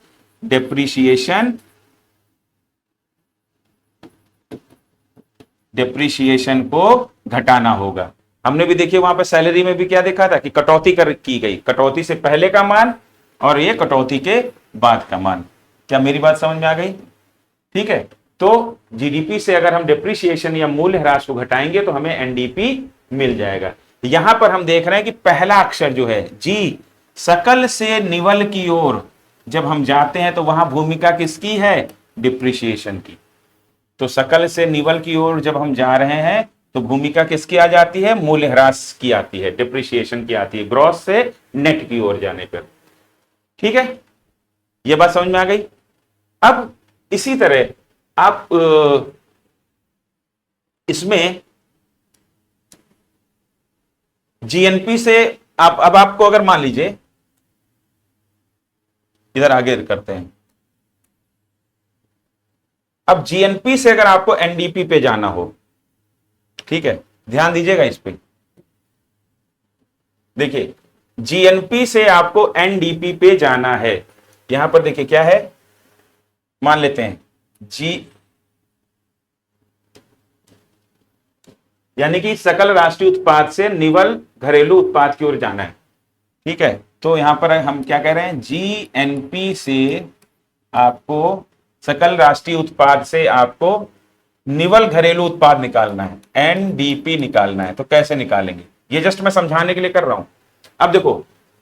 डिप्रिसिएशन को घटाना होगा। हमने भी देखिए वहां पर सैलरी में भी क्या देखा था कि कटौती की गई, कटौती से पहले का मान और ये कटौती के बाद का मान। क्या मेरी बात समझ में आ गई, ठीक है। तो जीडीपी से अगर हम डिप्रिसिएशन या मूल्य ह्रास को घटाएंगे तो हमें एनडीपी मिल जाएगा। यहां पर हम देख रहे हैं कि पहला अक्षर जो है जी, सकल से निवल की ओर जब हम जाते हैं तो वहां भूमिका किसकी है, डिप्रिसिएशन की। तो सकल से निवल की ओर जब हम जा रहे हैं तो भूमिका किसकी आ जाती है, मूल्य ह्रास की आती है, डिप्रिसिएशन की आती है, ग्रॉस से नेट की ओर जाने पर, ठीक है। यह बात समझ में आ गई। अब इसी तरह आप इसमें जीएनपी से आप, अब आपको अगर मान लीजिए, इधर आगे करते हैं, अब जीएनपी से अगर आपको एनडीपी पे जाना हो, ठीक है, ध्यान दीजिएगा इस पे। देखिए जीएनपी से आपको एनडीपी पे जाना है, यहां पर देखिए क्या है, मान लेते हैं जी, यानी कि सकल राष्ट्रीय उत्पाद से निवल घरेलू उत्पाद की ओर जाना है, ठीक है। तो यहां पर हम क्या कह रहे हैं, जीएनपी से आपको सकल राष्ट्रीय उत्पाद से आपको निवल घरेलू उत्पाद निकालना है, एनडीपी निकालना है। तो कैसे निकालेंगे, ये जस्ट मैं समझाने के लिए कर रहा हूं। अब देखो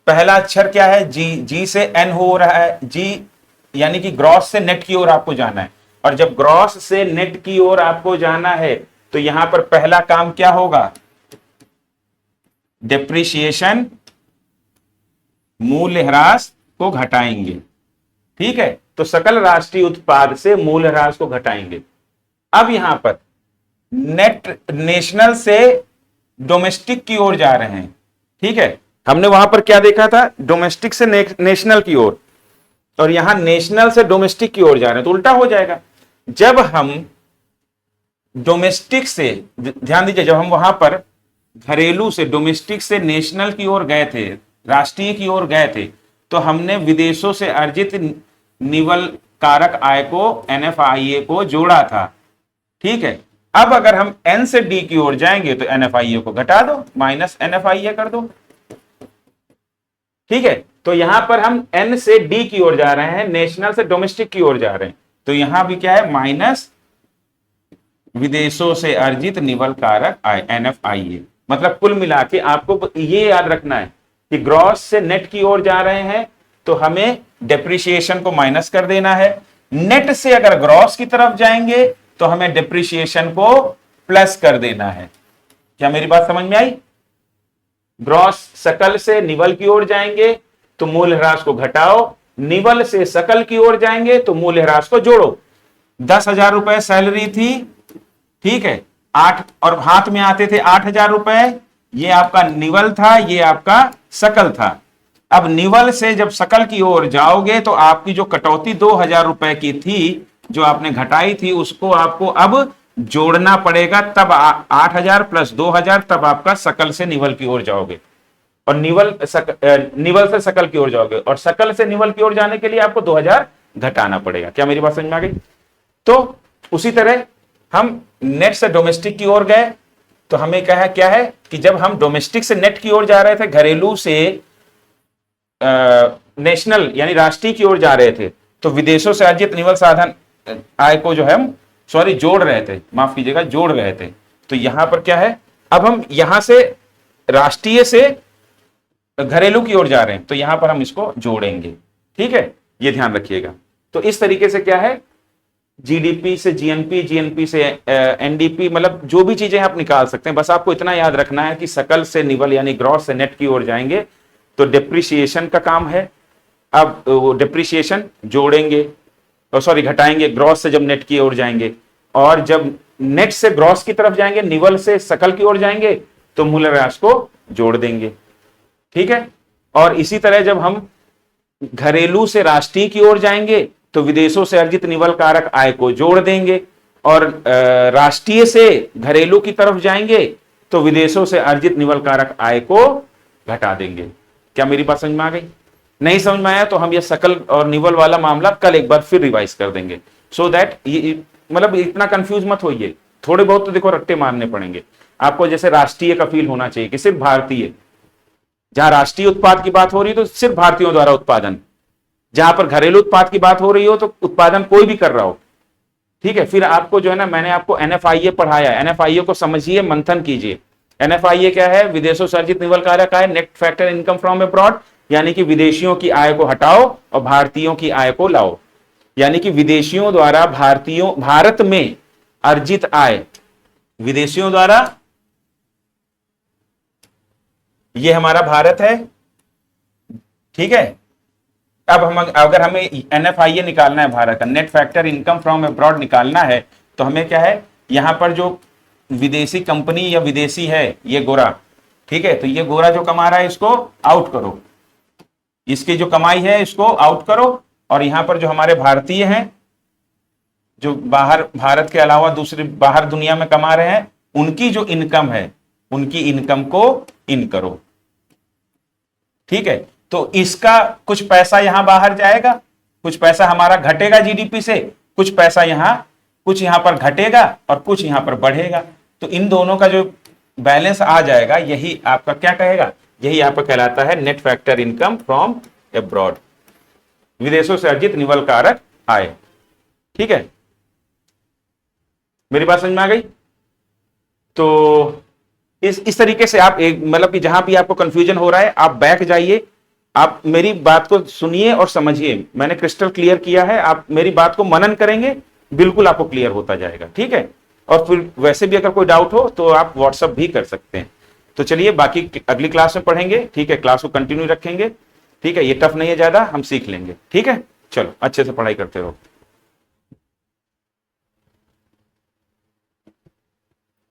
पहला अक्षर क्या है, जी, जी से एन हो रहा है, जी यानी कि ग्रॉस से नेट की ओर आपको जाना है, और जब ग्रॉस से नेट की ओर आपको जाना है तो यहां पर पहला काम क्या होगा, डेप्रिसिएशन, मूल्यह्रास को घटाएंगे, ठीक है। तो सकल राष्ट्रीय उत्पाद से मूल्यह्रास को घटाएंगे। अब यहां पर नेट नेशनल से डोमेस्टिक की ओर जा रहे हैं, ठीक है। हमने वहां पर क्या देखा था, डोमेस्टिक से नेशनल की ओर, और यहां नेशनल से डोमेस्टिक की ओर जा रहे हैं, तो उल्टा हो जाएगा। जब हम डोमेस्टिक से, ध्यान दीजिए, जब हम वहां पर घरेलू से डोमेस्टिक से नेशनल की ओर गए थे, राष्ट्रीय की ओर गए थे, तो हमने विदेशों से अर्जित निवल कारक आय को, एनएफआईए को जोड़ा था, ठीक है। अब अगर हम एन से डी की ओर जाएंगे तो एनएफआईए को घटा दो, माइनस एनएफआईए कर दो, ठीक है। तो यहां पर हम एन से डी की ओर जा रहे हैं, नेशनल से डोमेस्टिक की ओर जा रहे हैं, तो यहां भी क्या है, माइनस विदेशों से अर्जित निवल कारक आय, एनएफआईए। मतलब कुल मिला के आपको ये याद रखना है कि ग्रॉस से नेट की ओर जा रहे हैं तो हमें डेप्रिसिएशन को माइनस कर देना है, नेट से अगर ग्रॉस की तरफ जाएंगे तो हमें डेप्रिसिएशन को प्लस कर देना है। क्या मेरी बात समझ में आई? ग्रॉस सकल से निवल की ओर जाएंगे तो मूल्यह्रास को घटाओ, निवल से सकल की ओर जाएंगे तो मूल्यह्रास को जोड़ो। 10,000 रुपए सैलरी थी, ठीक है, 8 और हाथ में आते थे 8,000 रुपए, ये आपका निवल था, ये आपका सकल था। अब निवल से जब सकल की ओर जाओगे तो आपकी जो कटौती 2,000 रुपए की थी, जो आपने घटाई थी, उसको आपको अब जोड़ना पड़ेगा, तब 8,000 प्लस 2,000, तब आपका सकल से निवल की ओर जाओगे, और निवल से सकल की ओर जाओगे, और सकल से निवल की ओर जाने के लिए आपको 2,000 घटाना पड़ेगा। क्या मेरी बात समझ में आ गई? तो उसी तरह हम नेट से डोमेस्टिक की ओर गए तो हमें क्या है कि जब हम डोमेस्टिक से नेट की ओर जा रहे थे, घरेलू से नेशनल यानी राष्ट्रीय की ओर जा रहे थे, तो विदेशों से अर्जित निवल साधन आय को जो है हम जोड़ रहे थे, माफ कीजिएगा, जोड़ रहे थे। तो यहां पर क्या है, अब हम यहां से राष्ट्रीय से घरेलू की ओर जा रहे हैं, तो यहां पर हम इसको जोड़ेंगे, ठीक है, ये ध्यान रखिएगा। तो इस तरीके से क्या है, जीडीपी से जीएनपी, जीएनपी से एनडीपी, मतलब जो भी चीजें आप निकाल सकते हैं, बस आपको इतना याद रखना है कि सकल से निवल यानी ग्रॉस से नेट की ओर जाएंगे तो डेप्रिसिएशन का काम है। अब वो डेप्रिसिएशन जोड़ेंगे, सॉरी घटाएंगे, ग्रॉस से जब नेट की ओर जाएंगे, और जब नेट से ग्रॉस की तरफ जाएंगे, निवल से सकल की ओर जाएंगे, तो मूल्यह्रास को जोड़ देंगे, ठीक है। और इसी तरह जब हम घरेलू से राष्ट्रीय की ओर जाएंगे तो विदेशों से अर्जित निवल कारक आय को जोड़ देंगे, और राष्ट्रीय से घरेलू की तरफ जाएंगे तो विदेशों से अर्जित निवल कारक आय को घटा देंगे। क्या मेरी बात समझ में आ गई? नहीं समझ में आया तो हम ये सकल और निवल वाला मामला कल एक बार फिर रिवाइज कर देंगे, सो दैट मतलब इतना कंफ्यूज मत होइए। थोड़े बहुत तो देखो रट्टे मारने पड़ेंगे आपको, जैसे राष्ट्रीय का फील होना चाहिए कि सिर्फ भारतीय, जहां राष्ट्रीय उत्पाद की बात हो रही है तो सिर्फ भारतीयों द्वारा उत्पादन, जहां पर घरेलू उत्पाद की बात हो रही हो तो उत्पादन कोई भी कर रहा हो, ठीक है। फिर आपको जो है ना, मैंने आपको एनएफआईए पढ़ाया, एनएफआईए को समझिए, मंथन कीजिए। एनएफआईए क्या है? विदेशों से अर्जित निवल कारक आय, net factor income from abroad, यानी कि विदेशियों की आय को हटाओ और भारतीयों की आय को लाओ, यानी कि विदेशियों द्वारा भारत में अर्जित आय, विदेशियों द्वारा, ये हमारा भारत है, ठीक है। अब हम अगर हमें एनएफआईए निकालना है, भारत का net factor income from abroad निकालना है, तो हमें क्या है, यहां पर जो विदेशी कंपनी या विदेशी है ये गोरा, ठीक है, तो ये गोरा जो कमा रहा है इसको आउट करो, इसकी जो कमाई है इसको आउट करो, और यहां पर जो हमारे भारतीय हैं जो बाहर भारत के अलावा दूसरे बाहर दुनिया में कमा रहे हैं, उनकी जो इनकम है, उनकी इनकम को इन करो। ठीक है, तो इसका कुछ पैसा यहां बाहर जाएगा, कुछ पैसा हमारा घटेगा जीडीपी से, कुछ पैसा कुछ यहां पर घटेगा और कुछ यहां पर बढ़ेगा। तो इन दोनों का जो बैलेंस आ जाएगा, यही आपका क्या कहेगा, यही आपका कहलाता है net factor income from abroad, विदेशों से अर्जित निवल कारक आय। ठीक है, मेरी बात समझ में आ गई? तो इस तरीके से आप एक मतलब कि जहां भी आपको कंफ्यूजन हो रहा है, आप बैठ जाइए, आप मेरी बात को सुनिए और समझिए। मैंने क्रिस्टल क्लियर किया है, आप मेरी बात को मनन करेंगे, बिल्कुल आपको क्लियर होता जाएगा। ठीक है, और फिर वैसे भी अगर कोई डाउट हो तो आप व्हाट्सएप भी कर सकते हैं। तो चलिए बाकी अगली क्लास में पढ़ेंगे। ठीक है, क्लास को कंटिन्यू रखेंगे। ठीक है, ये टफ नहीं है ज्यादा, हम सीख लेंगे। ठीक है, चलो अच्छे से पढ़ाई करते रहो।